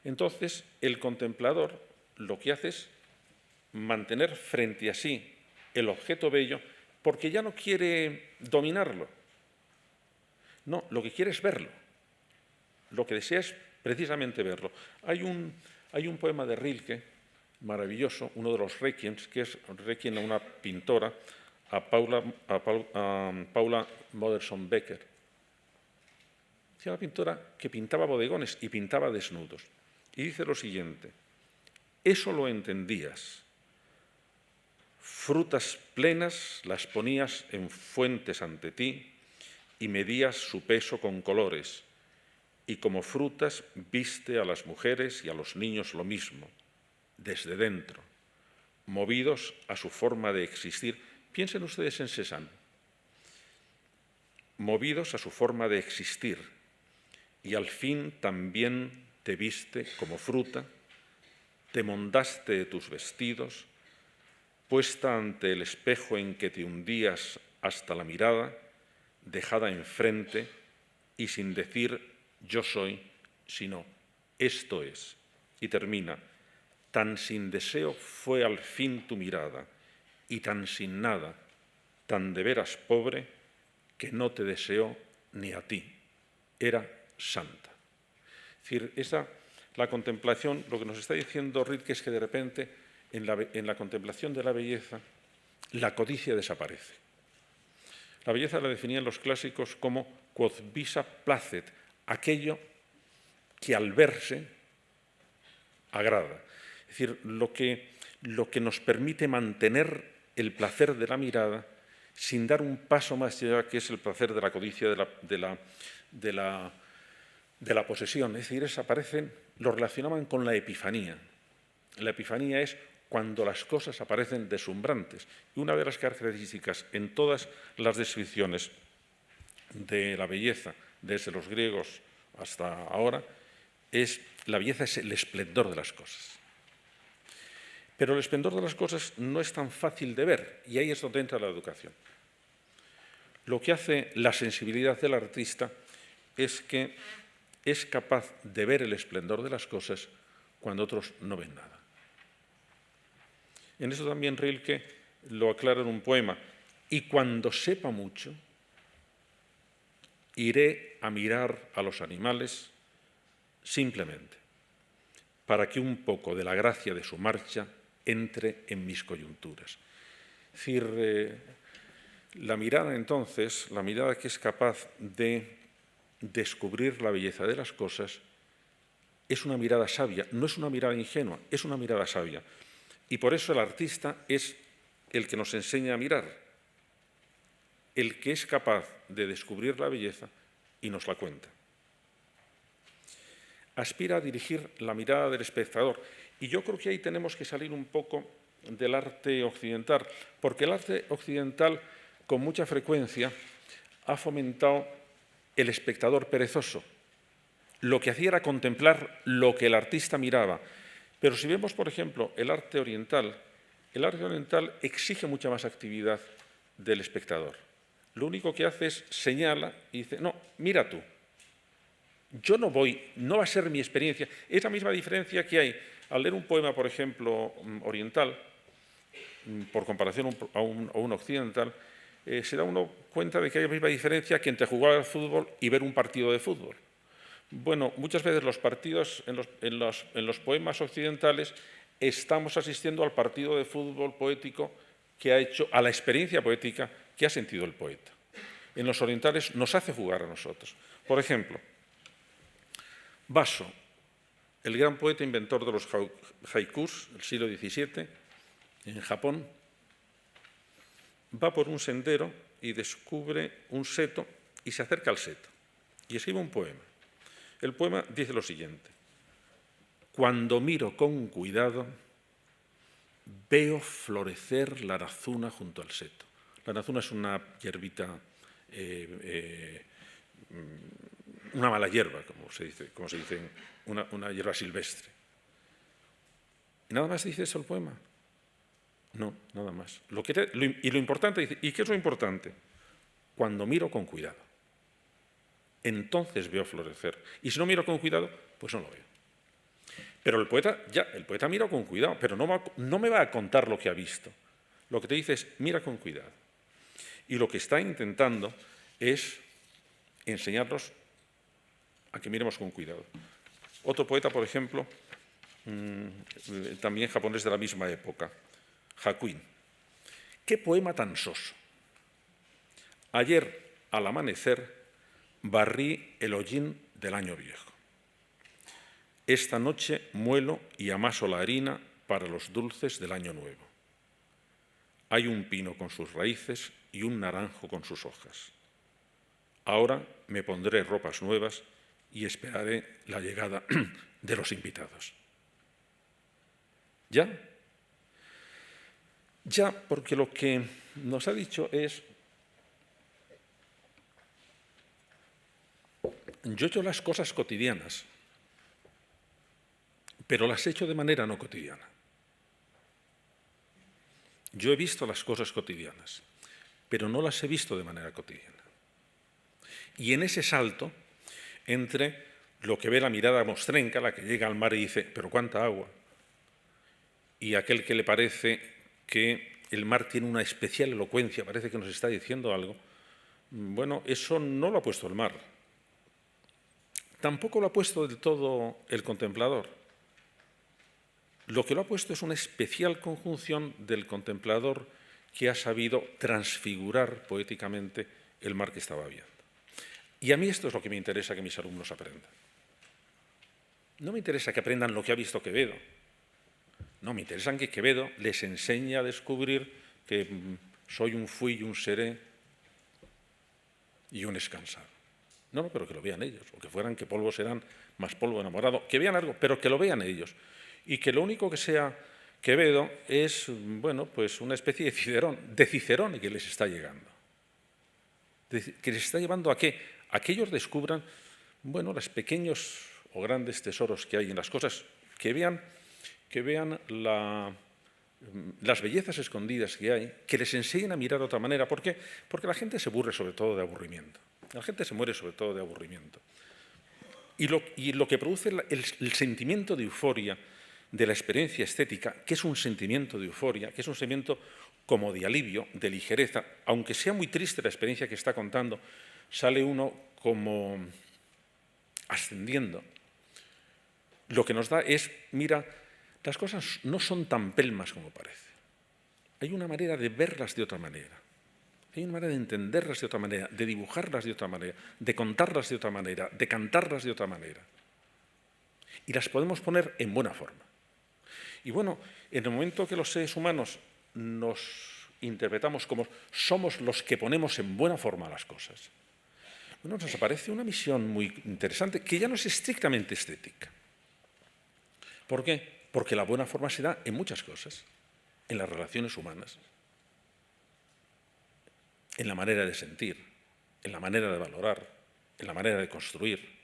Entonces, el contemplador lo que hace es mantener frente a sí el objeto bello porque ya no quiere dominarlo. No, lo que quiere es verlo. Lo que desea es precisamente verlo. Hay un poema de Rilke maravilloso, uno de los requiems, que es requiem a una pintora, a Paula Modersohn-Becker. Es una pintora que pintaba bodegones y pintaba desnudos. Y dice lo siguiente: eso lo entendías. Frutas plenas las ponías en fuentes ante ti y medías su peso con colores. Y como frutas viste a las mujeres y a los niños lo mismo, desde dentro, movidos a su forma de existir. Piensen ustedes en Cézanne. Movidos a su forma de existir, y al fin también te viste como fruta, te mondaste de tus vestidos, puesta ante el espejo en que te hundías hasta la mirada, dejada enfrente y sin decir yo soy, sino esto es. Y termina, tan sin deseo fue al fin tu mirada, y tan sin nada, tan de veras pobre, que no te deseó ni a ti. Era santa. Es decir, la contemplación, lo que nos está diciendo Rilke es que de repente en la contemplación de la belleza la codicia desaparece. La belleza la definían los clásicos como quod visa placet, aquello que al verse agrada. Es decir, lo que nos permite mantener el placer de la mirada sin dar un paso más allá, que es el placer de la codicia, de la posesión. Es decir, lo relacionaban con la epifanía. La epifanía es cuando las cosas aparecen deslumbrantes. Y una de las características en todas las descripciones de la belleza, desde los griegos hasta ahora, la belleza es el esplendor de las cosas. Pero el esplendor de las cosas no es tan fácil de ver, y ahí es donde entra la educación. Lo que hace la sensibilidad del artista es que es capaz de ver el esplendor de las cosas cuando otros no ven nada. En eso también Rilke lo aclara en un poema. Y cuando sepa mucho, iré a mirar a los animales simplemente, para que un poco de la gracia de su marcha entre en mis coyunturas. Es decir, la mirada entonces, la mirada que es capaz de descubrir la belleza de las cosas, es una mirada sabia, no es una mirada ingenua, es una mirada sabia. Y por eso el artista es el que nos enseña a mirar, el que es capaz de descubrir la belleza y nos la cuenta. Aspira a dirigir la mirada del espectador. Y yo creo que ahí tenemos que salir un poco del arte occidental, porque el arte occidental con mucha frecuencia ha fomentado el espectador perezoso. Lo que hacía era contemplar lo que el artista miraba. Pero si vemos, por ejemplo, el arte oriental exige mucha más actividad del espectador. Lo único que hace es señala y dice, no, mira tú. Yo no va a ser mi experiencia. Es la misma diferencia que hay al leer un poema, por ejemplo, oriental, por comparación a un occidental, se da uno cuenta de que hay la misma diferencia que entre jugar al fútbol y ver un partido de fútbol. Bueno, muchas veces los partidos en los poemas occidentales estamos asistiendo al partido de fútbol poético que ha hecho, a la experiencia poética que ha sentido el poeta. En los orientales nos hace jugar a nosotros. Por ejemplo, Baso, el gran poeta inventor de los haikus del siglo XVII, en Japón, va por un sendero y descubre un seto y se acerca al seto y escribe un poema. El poema dice lo siguiente: cuando miro con cuidado, veo florecer la arazuna junto al seto. La arazuna es una hierbita, una mala hierba, como se dice, una hierba silvestre. ¿Y nada más dice eso el poema? No, nada más. Y lo importante, dice, ¿y qué es lo importante? Cuando miro con cuidado. Entonces veo florecer. Y si no miro con cuidado, pues no lo veo. Pero el poeta mira con cuidado, pero no me va a contar lo que ha visto. Lo que te dice es, mira con cuidado. Y lo que está intentando es enseñarnos a que miremos con cuidado. Otro poeta, por ejemplo, también japonés de la misma época, Hakuin. ¡Qué poema tan soso! Ayer, al amanecer, barrí el hollín del año viejo. Esta noche muelo y amaso la harina para los dulces del año nuevo. Hay un pino con sus raíces y un naranjo con sus hojas. Ahora me pondré ropas nuevas y esperaré la llegada de los invitados. ¿Ya? Ya, porque lo que nos ha dicho es: yo he hecho las cosas cotidianas, pero las he hecho de manera no cotidiana. Yo he visto las cosas cotidianas, pero no las he visto de manera cotidiana. Y en ese salto, entre lo que ve la mirada mostrenca, la que llega al mar y dice, pero cuánta agua, y aquel que le parece que el mar tiene una especial elocuencia, parece que nos está diciendo algo, bueno, eso no lo ha puesto el mar. Tampoco lo ha puesto del todo el contemplador. Lo que lo ha puesto es una especial conjunción del contemplador que ha sabido transfigurar poéticamente el mar que estaba viendo. Y a mí esto es lo que me interesa que mis alumnos aprendan. No me interesa que aprendan lo que ha visto Quevedo. No, me interesa que Quevedo les enseñe a descubrir que soy un fui y un seré y un escansado. No, pero que lo vean ellos, o que fueran que polvo serán, más polvo enamorado, que vean algo, pero que lo vean ellos. Y que lo único que sea Quevedo es, bueno, pues una especie de Cicerón que les está llegando. Que les está llevando a que ellos descubran, bueno, los pequeños o grandes tesoros que hay en las cosas, que vean las bellezas escondidas que hay, que les enseñen a mirar de otra manera. ¿Por qué? Porque la gente se aburre sobre todo de aburrimiento. La gente se muere sobre todo de aburrimiento. Y lo que produce el sentimiento de euforia de la experiencia estética, que es un sentimiento de euforia, que es un sentimiento como de alivio, de ligereza, aunque sea muy triste la experiencia que está contando, sale uno como ascendiendo. Lo que nos da es, mira, las cosas no son tan pelmas como parece. Hay una manera de verlas de otra manera. Hay una manera de entenderlas de otra manera, de dibujarlas de otra manera, de contarlas de otra manera, de cantarlas de otra manera. Y las podemos poner en buena forma. Y bueno, en el momento que los seres humanos nos interpretamos como somos los que ponemos en buena forma las cosas, bueno, nos aparece una misión muy interesante que ya no es estrictamente estética. ¿Por qué? Porque la buena forma se da en muchas cosas, en las relaciones humanas, en la manera de sentir, en la manera de valorar, en la manera de construir,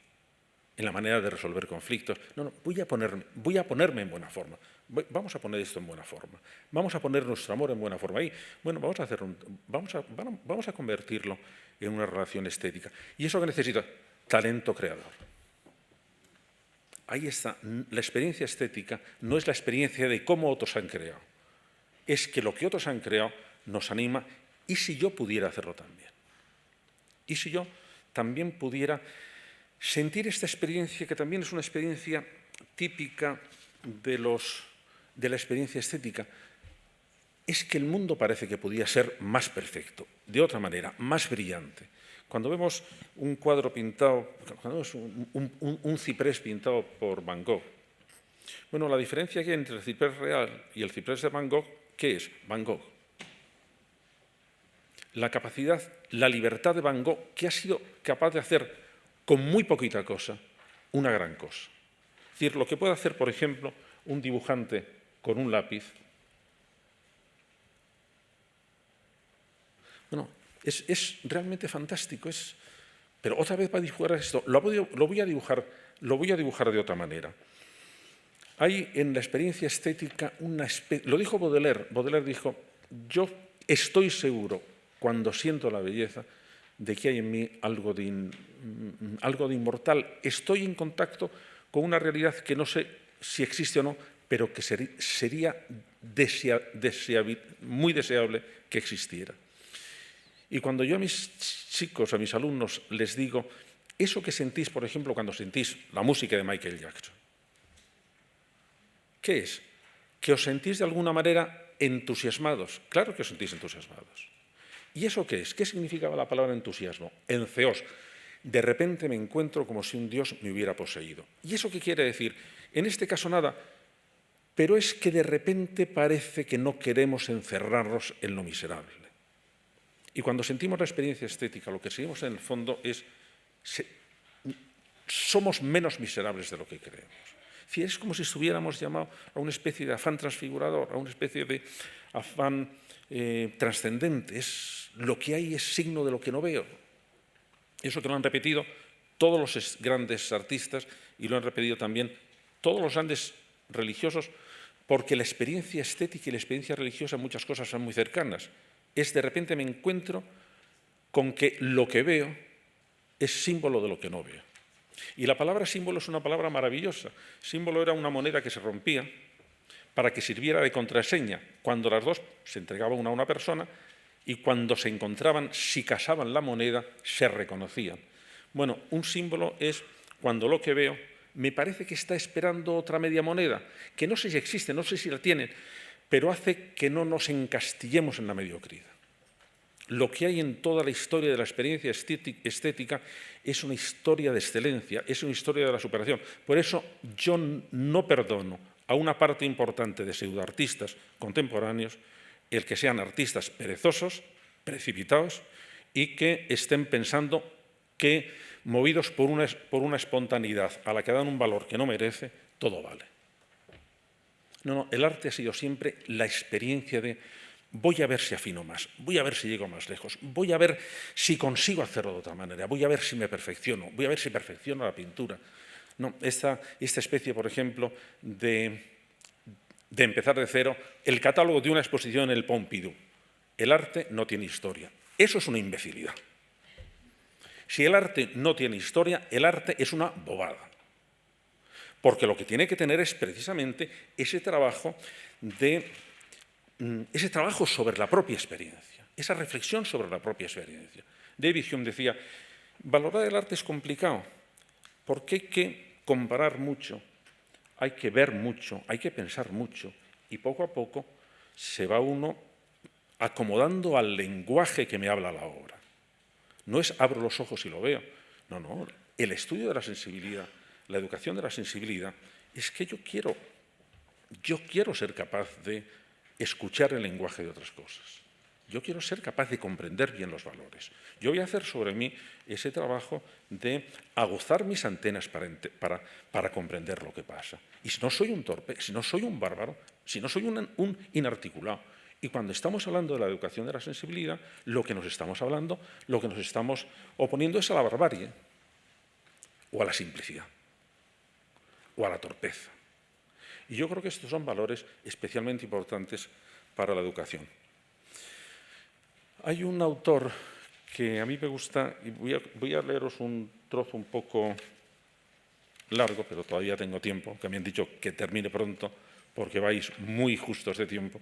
en la manera de resolver conflictos. No, voy a ponerme en buena forma. Vamos a poner esto en buena forma. Vamos a poner nuestro amor en buena forma. Y, bueno, vamos a convertirlo en una relación estética. ¿Y eso que necesita? Talento creador. Ahí está. La experiencia estética no es la experiencia de cómo otros han creado. Es que lo que otros han creado nos anima. ¿Y si yo pudiera hacerlo también? ¿Y si yo también pudiera sentir esta experiencia, que también es una experiencia típica de la experiencia estética? Es que el mundo parece que podía ser más perfecto, de otra manera, más brillante. Cuando vemos un cuadro pintado, cuando vemos un ciprés pintado por Van Gogh, bueno, la diferencia que hay entre el ciprés real y el ciprés de Van Gogh, ¿qué es? Van Gogh. La capacidad, la libertad de Van Gogh, que ha sido capaz de hacer con muy poquita cosa una gran cosa. Es decir, lo que puede hacer, por ejemplo, un dibujante con un lápiz, bueno, es realmente fantástico. Pero otra vez va a dibujar esto, lo voy a dibujar de otra manera. Hay en la experiencia estética una especie, lo dijo Baudelaire dijo, yo estoy seguro, cuando siento la belleza, de que hay en mí algo de inmortal. Estoy en contacto con una realidad que no sé si existe o no, pero que sería muy deseable que existiera. Y cuando yo a mis chicos, a mis alumnos, les digo, eso que sentís, por ejemplo, cuando sentís la música de Michael Jackson, ¿qué es? Que os sentís de alguna manera entusiasmados. Claro que os sentís entusiasmados. ¿Y eso qué es? ¿Qué significaba la palabra entusiasmo? Enceos. De repente me encuentro como si un Dios me hubiera poseído. ¿Y eso qué quiere decir? En este caso nada, pero es que de repente parece que no queremos encerrarnos en lo miserable. Y cuando sentimos la experiencia estética, lo que sentimos en el fondo es somos menos miserables de lo que creemos. Es como si estuviéramos llamados a una especie de afán transfigurador, a una especie de afán trascendente. Lo que hay es signo de lo que no veo. Eso que lo han repetido todos los grandes artistas y lo han repetido también todos los grandes religiosos, porque la experiencia estética y la experiencia religiosa en muchas cosas son muy cercanas. De repente me encuentro con que lo que veo es símbolo de lo que no veo. Y la palabra símbolo es una palabra maravillosa. Símbolo era una moneda que se rompía, para que sirviera de contraseña cuando las dos se entregaban una a una persona y cuando se encontraban, si casaban la moneda, se reconocían. Bueno, un símbolo es cuando lo que veo me parece que está esperando otra media moneda, que no sé si existe, no sé si la tienen, pero hace que no nos encastillemos en la mediocridad. Lo que hay en toda la historia de la experiencia estética es una historia de excelencia, es una historia de la superación. Por eso yo no perdono a una parte importante de pseudoartistas contemporáneos el que sean artistas perezosos, precipitados y que estén pensando que, movidos por una espontaneidad a la que dan un valor que no merece, todo vale. No, el arte ha sido siempre la experiencia de voy a ver si afino más, voy a ver si llego más lejos, voy a ver si consigo hacerlo de otra manera, voy a ver si me perfecciono, voy a ver si perfecciono la pintura. No, esta especie, por ejemplo, de empezar de cero, el catálogo de una exposición en el Pompidou. El arte no tiene historia. Eso es una imbecilidad. Si el arte no tiene historia, el arte es una bobada. Porque lo que tiene que tener es precisamente ese trabajo sobre la propia experiencia, esa reflexión sobre la propia experiencia. David Hume decía, valorar el arte es complicado, porque hay que comparar mucho, hay que ver mucho, hay que pensar mucho, y poco a poco se va uno acomodando al lenguaje que me habla la obra. No es abro los ojos y lo veo. No, el estudio de la sensibilidad, la educación de la sensibilidad, es que yo quiero ser capaz de escuchar el lenguaje de otras cosas. Yo quiero ser capaz de comprender bien los valores. Yo voy a hacer sobre mí ese trabajo de aguzar mis antenas para comprender lo que pasa. Y si no soy un torpe, si no soy un bárbaro, si no soy un inarticulado. Y cuando estamos hablando de la educación de la sensibilidad, lo que nos estamos oponiendo es a la barbarie, o a la simplicidad, o a la torpeza. Y yo creo que estos son valores especialmente importantes para la educación. Hay un autor que a mí me gusta, y voy a leeros un trozo un poco largo, pero todavía tengo tiempo, que me han dicho que termine pronto, porque vais muy justos de tiempo.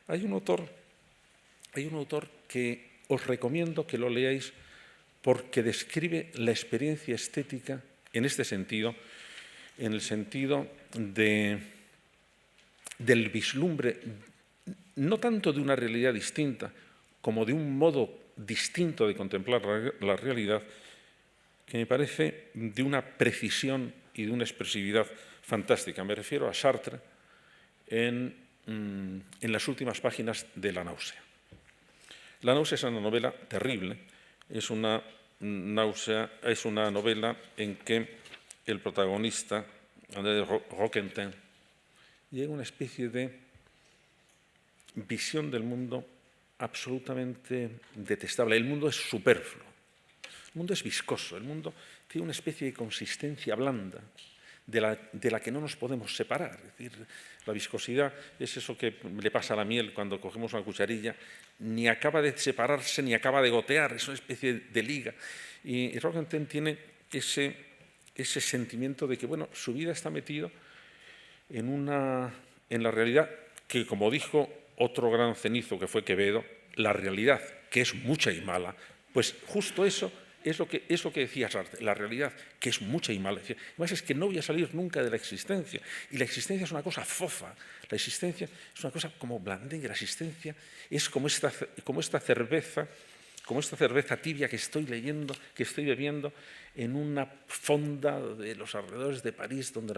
Hay un autor que os recomiendo que lo leáis porque describe la experiencia estética en este sentido, en el sentido del vislumbre, no tanto de una realidad distinta, como de un modo distinto de contemplar la realidad, que me parece de una precisión y de una expresividad fantástica. Me refiero a Sartre en las últimas páginas de La náusea. La náusea es una novela terrible, es una novela en que el protagonista, André Roquentin, llega a una especie de visión del mundo absolutamente detestable. El mundo es superfluo, el mundo es viscoso, el mundo tiene una especie de consistencia blanda de la que no nos podemos separar. Es decir, la viscosidad es eso que le pasa a la miel cuando cogemos una cucharilla, ni acaba de separarse ni acaba de gotear, es una especie de liga. Y Roquentin tiene ese sentimiento de que, bueno, su vida está metido en la realidad que, como dijo otro gran cenizo que fue Quevedo, la realidad, que es mucha y mala, pues justo eso es lo que decía Sartre, la realidad, que es mucha y mala. Además es que no voy a salir nunca de la existencia, y la existencia es una cosa fofa, la existencia es una cosa como blandengue, la existencia es como esta cerveza tibia que estoy leyendo, que estoy bebiendo en una fonda de los alrededores de París, donde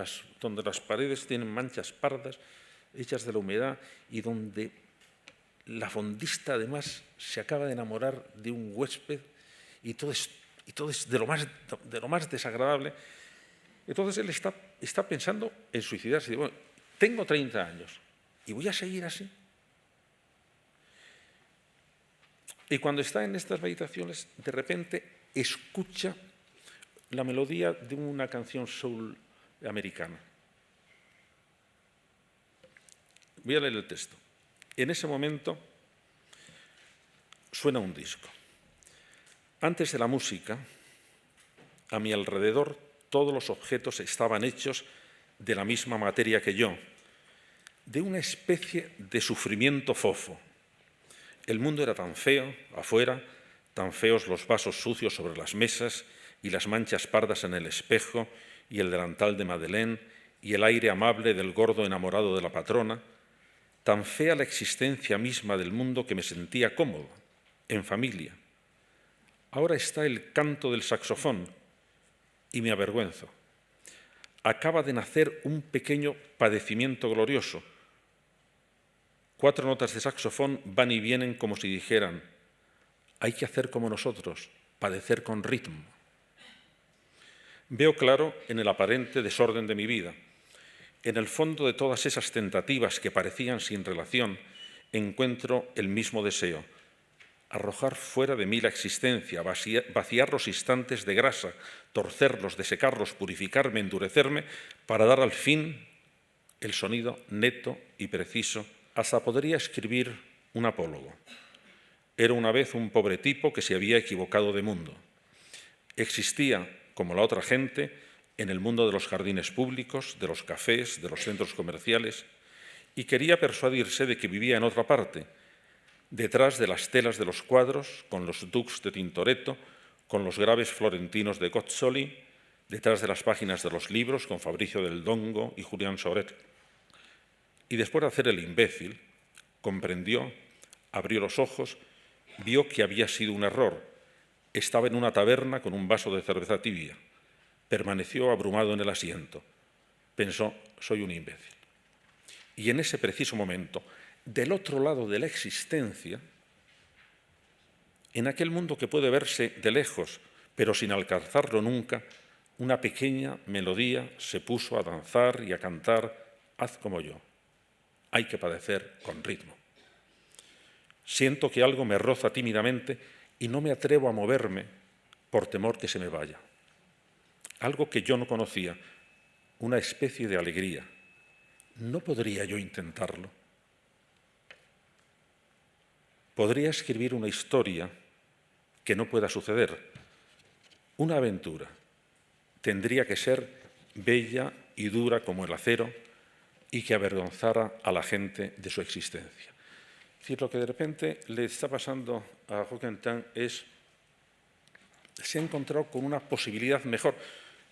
las paredes tienen manchas pardas, hechas de la humedad, y donde la fondista además se acaba de enamorar de un huésped, y todo es de lo más desagradable. Entonces él está pensando en suicidarse. Dice, bueno, tengo 30 años y voy a seguir así. Y cuando está en estas meditaciones, de repente escucha la melodía de una canción soul americana. Voy a leer el texto. En ese momento suena un disco. Antes de la música, a mi alrededor todos los objetos estaban hechos de la misma materia que yo. de una especie de sufrimiento fofo. El mundo era tan feo afuera, tan feos los vasos sucios sobre las mesas y las manchas pardas en el espejo y el delantal de Madeleine y el aire amable del gordo enamorado de la patrona, tan fea la existencia misma del mundo que me sentía cómodo, en familia. Ahora está el canto del saxofón y me avergüenzo. Acaba de nacer un pequeño padecimiento glorioso. 4 notas de saxofón van y vienen como si dijeran: hay que hacer como nosotros, padecer con ritmo. Veo claro en el aparente desorden de mi vida. En el fondo de todas esas tentativas que parecían sin relación, encuentro el mismo deseo: arrojar fuera de mí la existencia, vaciar los instantes de grasa, torcerlos, desecarlos, purificarme, endurecerme, para dar al fin el sonido neto y preciso. Hasta podría escribir un apólogo. Era una vez un pobre tipo que se había equivocado de mundo. Existía, como la otra gente, en el mundo de los jardines públicos, de los cafés, de los centros comerciales, y quería persuadirse de que vivía en otra parte, detrás de las telas de los cuadros, con los dux de Tintoretto, con los graves florentinos de Gozzoli, detrás de las páginas de los libros, con Fabricio del Dongo y Julián Sauret. Y después de hacer el imbécil, comprendió, abrió los ojos, vio que había sido un error. Estaba en una taberna con un vaso de cerveza tibia. Permaneció abrumado en el asiento. Pensó: soy un imbécil. Y en ese preciso momento, del otro lado de la existencia, en aquel mundo que puede verse de lejos, pero sin alcanzarlo nunca, una pequeña melodía se puso a danzar y a cantar: haz como yo. Hay que padecer con ritmo. Siento que algo me roza tímidamente y no me atrevo a moverme por temor que se me vaya. Algo que yo no conocía, una especie de alegría. ¿No podría yo intentarlo? Podría escribir una historia que no pueda suceder, una aventura. Tendría que ser bella y dura como el acero y que avergonzara a la gente de su existencia. Es decir, lo que de repente le está pasando a Roquentin es: se ha encontrado con una posibilidad mejor.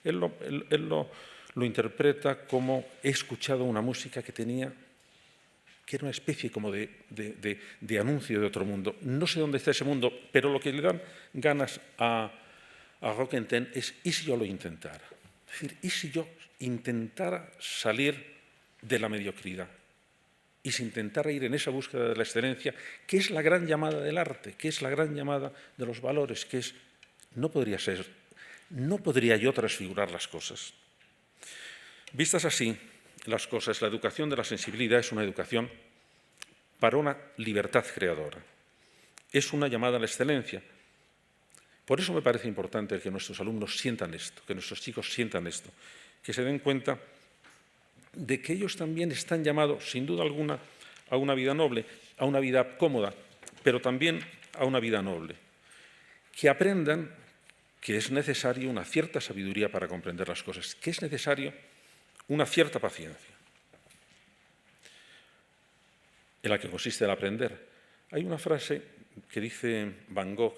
Él lo interpreta como: he escuchado una música que era una especie como de anuncio de otro mundo. No sé dónde está ese mundo, pero lo que le dan ganas a Roquentin es: ¿y si yo lo intentara? Es decir, ¿y si yo intentara salir de la mediocridad y si intentara ir en esa búsqueda de la excelencia, que es la gran llamada del arte, que es la gran llamada de los valores, que es: no podría yo transfigurar las cosas? Vistas así las cosas, la educación de la sensibilidad es una educación para una libertad creadora. Es una llamada a la excelencia. Por eso me parece importante que nuestros alumnos sientan esto, que nuestros chicos sientan esto, que se den cuenta de que ellos también están llamados, sin duda alguna, a una vida noble, a una vida cómoda, pero también a una vida noble. Que aprendan que es necesario una cierta sabiduría para comprender las cosas, que es necesario una cierta paciencia, en la que consiste el aprender. Hay una frase que dice Van Gogh,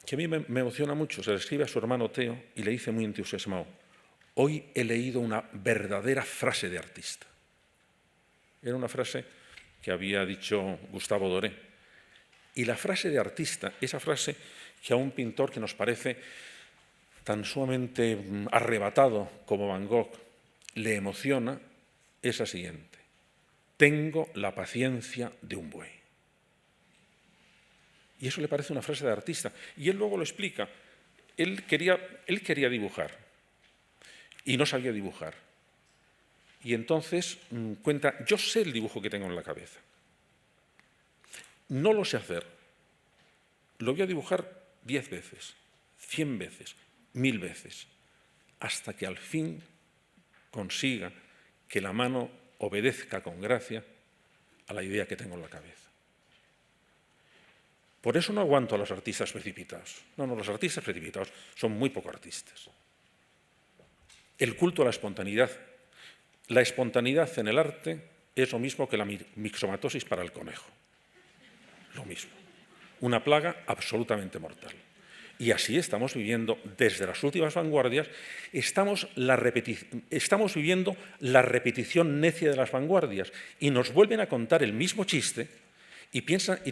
que a mí me emociona mucho. Se la escribe a su hermano Theo y le dice muy entusiasmado: hoy he leído una verdadera frase de artista. Era una frase que había dicho Gustavo Doré. Y la frase de artista, esa frase que a un pintor que nos parece tan sumamente arrebatado como Van Gogh le emociona, es la siguiente: tengo la paciencia de un buey. Y eso le parece una frase de artista. Y él luego lo explica. Él quería dibujar y no sabía dibujar. Y entonces cuenta: yo sé el dibujo que tengo en la cabeza. No lo sé hacer. Lo voy a dibujar 10 veces, 100 veces, 1000 veces, hasta que al fin consiga que la mano obedezca con gracia a la idea que tengo en la cabeza. Por eso no aguanto a los artistas precipitados. No, los artistas precipitados son muy poco artistas. El culto a la espontaneidad, la espontaneidad en el arte es lo mismo que la mixomatosis para el conejo. Lo mismo. Una plaga absolutamente mortal. Y así estamos viviendo desde las últimas vanguardias, estamos viviendo la repetición necia de las vanguardias y nos vuelven a contar el mismo chiste y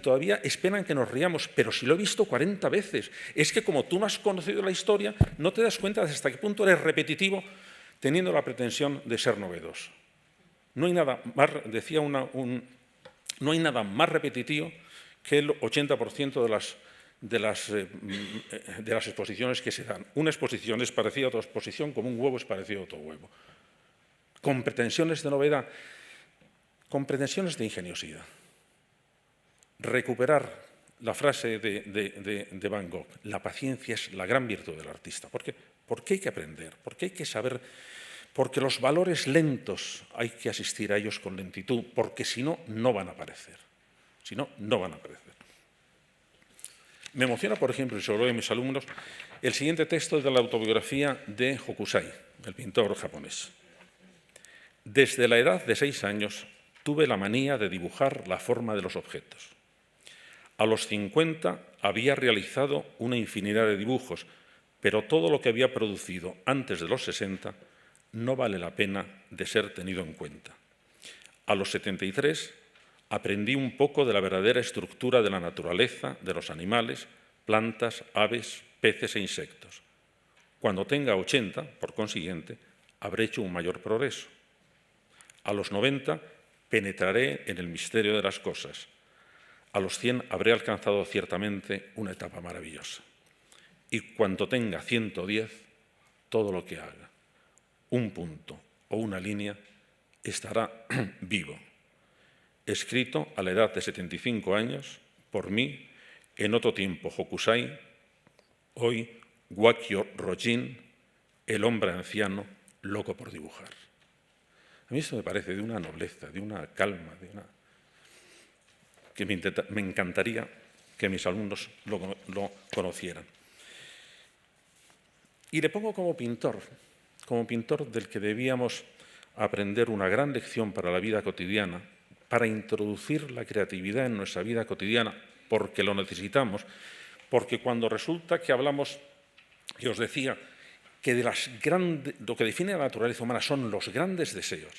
todavía esperan que nos riamos, pero si lo he visto 40 veces. Es que como tú no has conocido la historia, no te das cuenta de hasta qué punto eres repetitivo teniendo la pretensión de ser novedoso. No hay nada más, no hay nada más repetitivo que el 80% de las exposiciones que se dan. Una exposición es parecida a otra exposición, como un huevo es parecido a otro huevo. Con pretensiones de novedad, con pretensiones de ingeniosidad. Recuperar la frase de Van Gogh, la paciencia es la gran virtud del artista. ¿Por qué? Porque hay que aprender, porque hay que saber, porque los valores lentos hay que asistir a ellos con lentitud, porque si no, no van a aparecer. Si no, no van a aparecer. Me emociona, por ejemplo, y se lo doy a mis alumnos, el siguiente texto de la autobiografía de Hokusai, el pintor japonés. Desde la edad de 6 años tuve la manía de dibujar la forma de los objetos. A los 50 había realizado una infinidad de dibujos, pero todo lo que había producido antes de los 60 no vale la pena de ser tenido en cuenta. A los 73 aprendí un poco de la verdadera estructura de la naturaleza, de los animales, plantas, aves, peces e insectos. Cuando tenga 80, por consiguiente, habré hecho un mayor progreso. A los 90 penetraré en el misterio de las cosas. A los 100 habré alcanzado ciertamente una etapa maravillosa. Y cuando tenga 110, todo lo que haga, un punto o una línea, estará vivo. Escrito a la edad de 75 años, por mí, en otro tiempo Hokusai, hoy Wakyo Rojin, el hombre anciano, loco por dibujar. A mí esto me parece de una nobleza, de una calma, que me encantaría que mis alumnos lo conocieran. Y le pongo como pintor del que debíamos aprender una gran lección para la vida cotidiana, para introducir la creatividad en nuestra vida cotidiana, porque lo necesitamos, porque cuando resulta que hablamos, y os decía, que lo que define la naturaleza humana son los grandes deseos,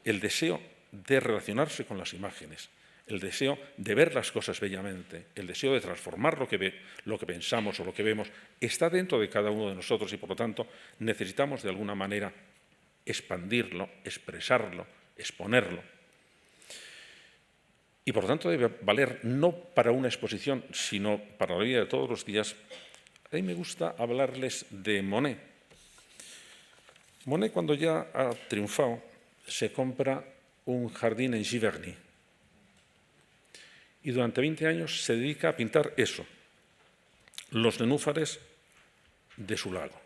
el deseo de relacionarse con las imágenes, el deseo de ver las cosas bellamente, el deseo de transformar lo que pensamos o lo que vemos, está dentro de cada uno de nosotros y, por lo tanto, necesitamos de alguna manera expandirlo, expresarlo, exponerlo. Y, por lo tanto, debe valer no para una exposición, sino para la vida de todos los días. A mí me gusta hablarles de Monet. Monet, cuando ya ha triunfado, se compra un jardín en Giverny. Y durante 20 años se dedica a pintar eso, los nenúfares de su lago.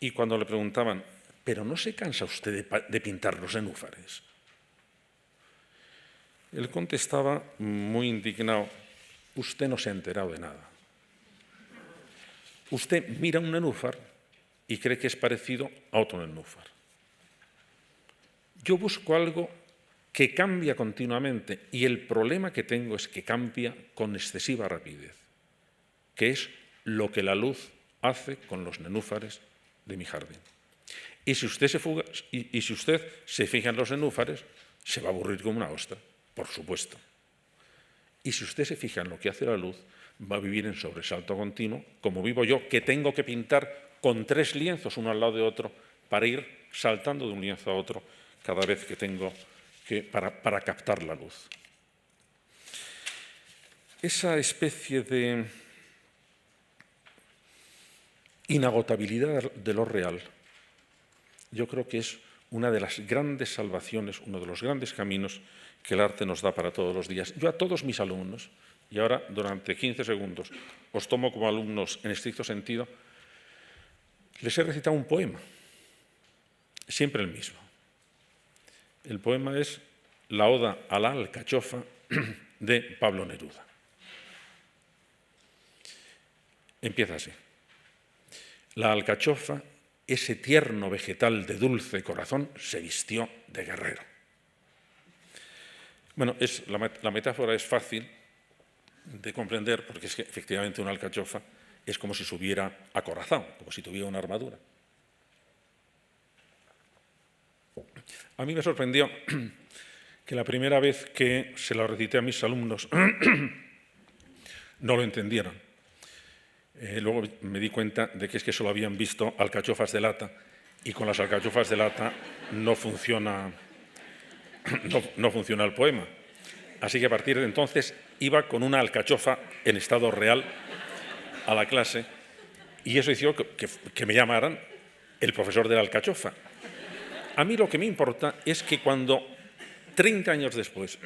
Y cuando le preguntaban, ¿pero no se cansa usted de pintar los nenúfares? Él contestaba muy indignado, usted no se ha enterado de nada. Usted mira un nenúfar y cree que es parecido a otro nenúfar. Yo busco algo que cambia continuamente y el problema que tengo es que cambia con excesiva rapidez, que es lo que la luz hace con los nenúfares de mi jardín. Y si usted se fija en los nenúfares, se va a aburrir como una ostra, por supuesto. Y si usted se fija en lo que hace la luz, va a vivir en sobresalto continuo, como vivo yo, que tengo que pintar con 3 lienzos uno al lado de otro para ir saltando de un lienzo a otro cada vez que tengo para captar la luz. Esa especie de inagotabilidad de lo real, yo creo que es una de las grandes salvaciones, uno de los grandes caminos que el arte nos da para todos los días. Yo a todos mis alumnos, y ahora durante 15 segundos os tomo como alumnos en estricto sentido, les he recitado un poema, siempre el mismo. El poema es la Oda a la alcachofa de Pablo Neruda. Empieza así. La alcachofa ese tierno vegetal de dulce corazón se vistió de guerrero. Bueno, la metáfora es fácil de comprender porque es que efectivamente una alcachofa es como si se hubiera acorazado, como si tuviera una armadura. A mí me sorprendió que la primera vez que se lo recité a mis alumnos no lo entendieron. Luego me di cuenta de que es que solo habían visto alcachofas de lata y con las alcachofas de lata no funciona el poema. Así que a partir de entonces iba con una alcachofa en estado real a la clase y eso hizo que me llamaran el profesor de la alcachofa. A mí lo que me importa es que cuando 30 años después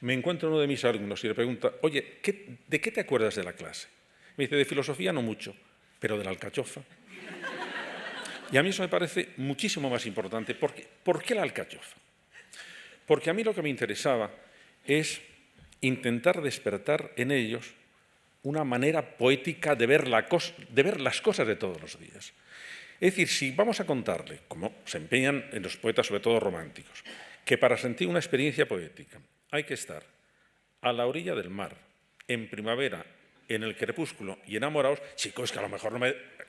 me encuentro uno de mis alumnos y le pregunta, oye, ¿de qué te acuerdas de la clase? Me dice, de filosofía no mucho, pero de la alcachofa. Y a mí eso me parece muchísimo más importante. ¿Por qué la alcachofa? Porque a mí lo que me interesaba es intentar despertar en ellos una manera poética de ver las cosas de todos los días. Es decir, si vamos a contarle, como se empeñan en los poetas, sobre todo románticos, que para sentir una experiencia poética hay que estar a la orilla del mar, en primavera, en el crepúsculo y enamorados, chicos, que a lo mejor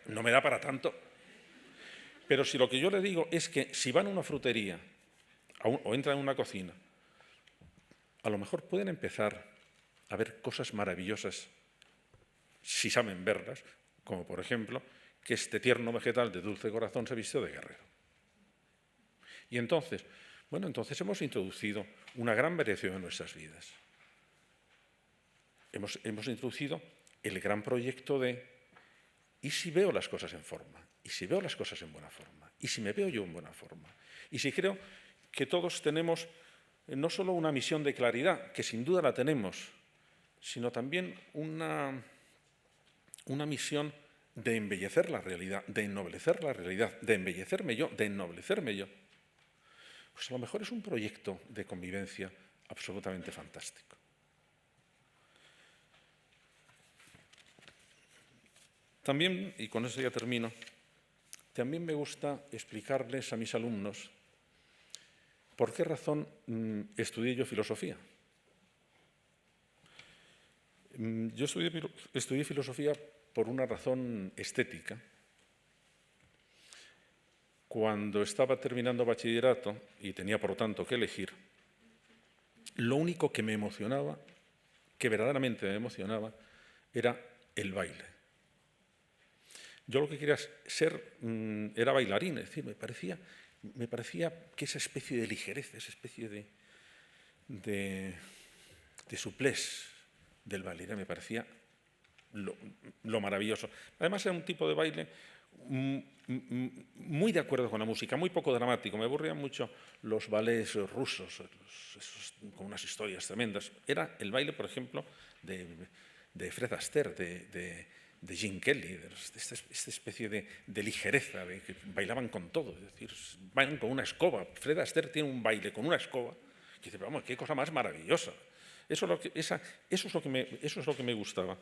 no me da para tanto. Pero si lo que yo le digo es que si van a una frutería o entran en una cocina, a lo mejor pueden empezar a ver cosas maravillosas si saben verlas, como por ejemplo que este tierno vegetal de dulce corazón se vistió de guerrero. Y entonces, entonces hemos introducido una gran variación en nuestras vidas. Hemos introducido el gran proyecto de ¿y si veo las cosas en forma? ¿Y si veo las cosas en buena forma? ¿Y si me veo yo en buena forma? Y si creo que todos tenemos no solo una misión de claridad, que sin duda la tenemos, sino también una misión de embellecer la realidad, de ennoblecer la realidad, de embellecerme yo, de ennoblecerme yo, pues a lo mejor es un proyecto de convivencia absolutamente fantástico. También, y con eso ya termino, también me gusta explicarles a mis alumnos por qué razón estudié yo filosofía. Yo estudié filosofía por una razón estética. Cuando estaba terminando bachillerato y tenía, por lo tanto, que elegir, lo único que me emocionaba, que verdaderamente me emocionaba, era el baile. Yo lo que quería ser era bailarín, es decir, me parecía que esa especie de ligereza, esa especie de souplesse del baile, me parecía lo maravilloso. Además era un tipo de baile muy de acuerdo con la música, muy poco dramático. Me aburrían mucho los ballets rusos, esos, con unas historias tremendas. Era el baile, por ejemplo, de Fred Astaire, de Gene Kelly, de esta especie de ligereza, de que bailaban con todo, es decir, bailan con una escoba. Fred Astaire tiene un baile con una escoba que dice, vamos, qué cosa más maravillosa. Eso es lo que me gustaba.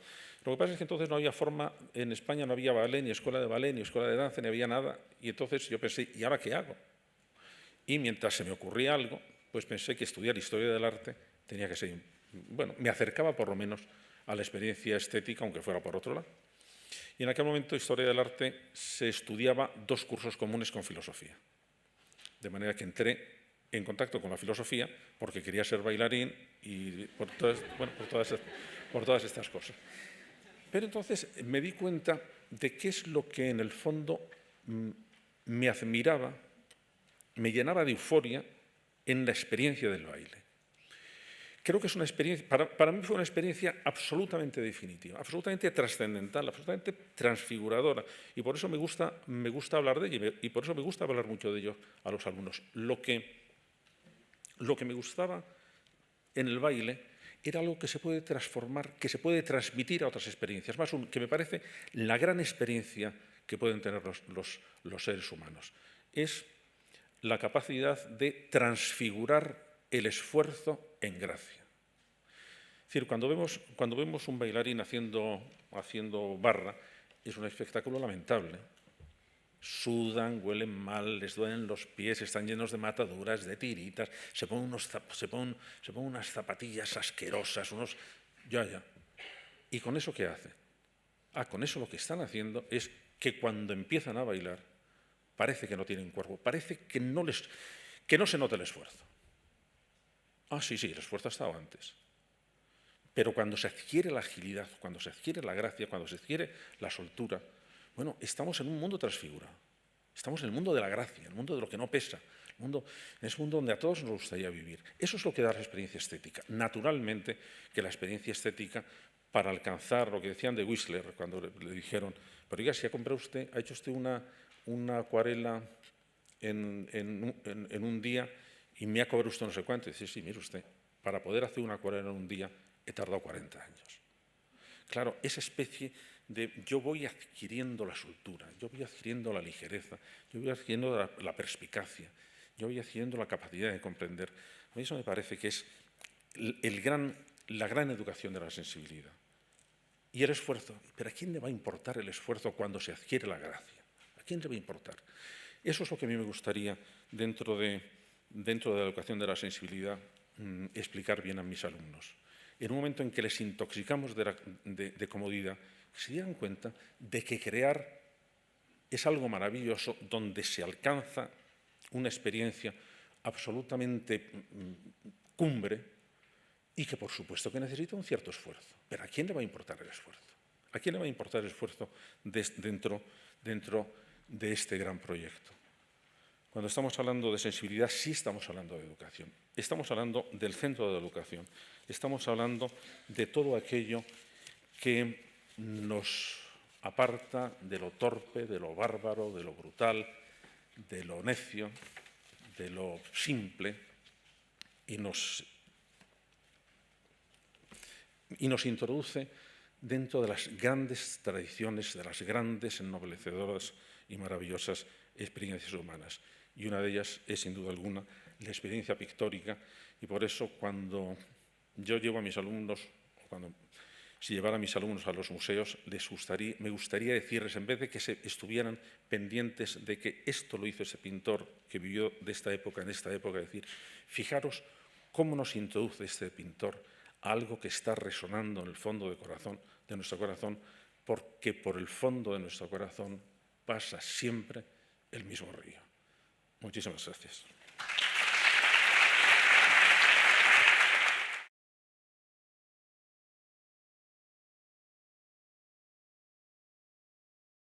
Lo que pasa es que entonces no había forma, en España no había ballet, ni escuela de ballet, ni escuela de danza, ni había nada, y entonces yo pensé, ¿y ahora qué hago? Y mientras se me ocurría algo, pues pensé que estudiar historia del arte tenía que ser, me acercaba por lo menos a la experiencia estética, aunque fuera por otro lado. Y en aquel momento, historia del arte, se estudiaba 2 cursos comunes con filosofía. De manera que entré en contacto con la filosofía porque quería ser bailarín y por todas estas cosas. Pero entonces me di cuenta de qué es lo que en el fondo me admiraba, me llenaba de euforia en la experiencia del baile. Creo que es una experiencia, para mí fue una experiencia absolutamente definitiva, absolutamente trascendental, absolutamente transfiguradora. Y por eso me gusta hablar de ello y por eso me gusta hablar mucho de ello a los alumnos. Lo que me gustaba en el baile era algo que se puede transformar, que se puede transmitir a otras experiencias, más que me parece la gran experiencia que pueden tener los seres humanos. Es la capacidad de transfigurar el esfuerzo en gracia. Es decir, cuando vemos un bailarín haciendo barra, es un espectáculo lamentable. sudan, huelen mal, les duelen los pies, están llenos de mataduras, de tiritas, se ponen unas zapatillas asquerosas, Ya. ¿Y con eso qué hace? Con eso lo que están haciendo es que cuando empiezan a bailar, parece que no tienen cuerpo, parece que no se nota el esfuerzo. Sí, el esfuerzo ha estado antes. Pero cuando se adquiere la agilidad, cuando se adquiere la gracia, cuando se adquiere la soltura, bueno, estamos en un mundo transfigurado. Estamos en el mundo de la gracia, en el mundo de lo que no pesa, en ese mundo donde a todos nos gustaría vivir. Eso es lo que da la experiencia estética. Naturalmente que la experiencia estética, para alcanzar lo que decían de Whistler, cuando le dijeron, pero oiga, si ha hecho usted una acuarela en un día y me ha cobrado usted no sé cuánto. Y dice, sí, mire usted, para poder hacer una acuarela en un día he tardado 40 años. Claro, esa especie de yo voy adquiriendo la soltura, yo voy adquiriendo la ligereza, yo voy adquiriendo la perspicacia, yo voy adquiriendo la capacidad de comprender. A mí eso me parece que es la gran educación de la sensibilidad. Y el esfuerzo. ¿Pero a quién le va a importar el esfuerzo cuando se adquiere la gracia? ¿A quién le va a importar? Eso es lo que a mí me gustaría, dentro de la educación de la sensibilidad, explicar bien a mis alumnos. En un momento en que les intoxicamos de comodidad, se dieran cuenta de que crear es algo maravilloso donde se alcanza una experiencia absolutamente cumbre y que, por supuesto, que necesita un cierto esfuerzo. Pero ¿a quién le va a importar el esfuerzo? ¿A quién le va a importar el esfuerzo dentro de este gran proyecto? Cuando estamos hablando de sensibilidad, sí estamos hablando de educación. Estamos hablando del centro de la educación. Estamos hablando de todo aquello que nos aparta de lo torpe, de lo bárbaro, de lo brutal, de lo necio, de lo simple y nos introduce dentro de las grandes tradiciones, de las grandes, ennoblecedoras y maravillosas experiencias humanas. Y una de ellas es, sin duda alguna, la experiencia pictórica. Y por eso, cuando yo llevo a mis alumnos, si llevara a mis alumnos a los museos, me gustaría decirles, en vez de que estuvieran pendientes de que esto lo hizo ese pintor que vivió de esta época, en esta época, decir, fijaros cómo nos introduce este pintor a algo que está resonando en el fondo de nuestro corazón, porque por el fondo de nuestro corazón pasa siempre el mismo río. Muchísimas gracias.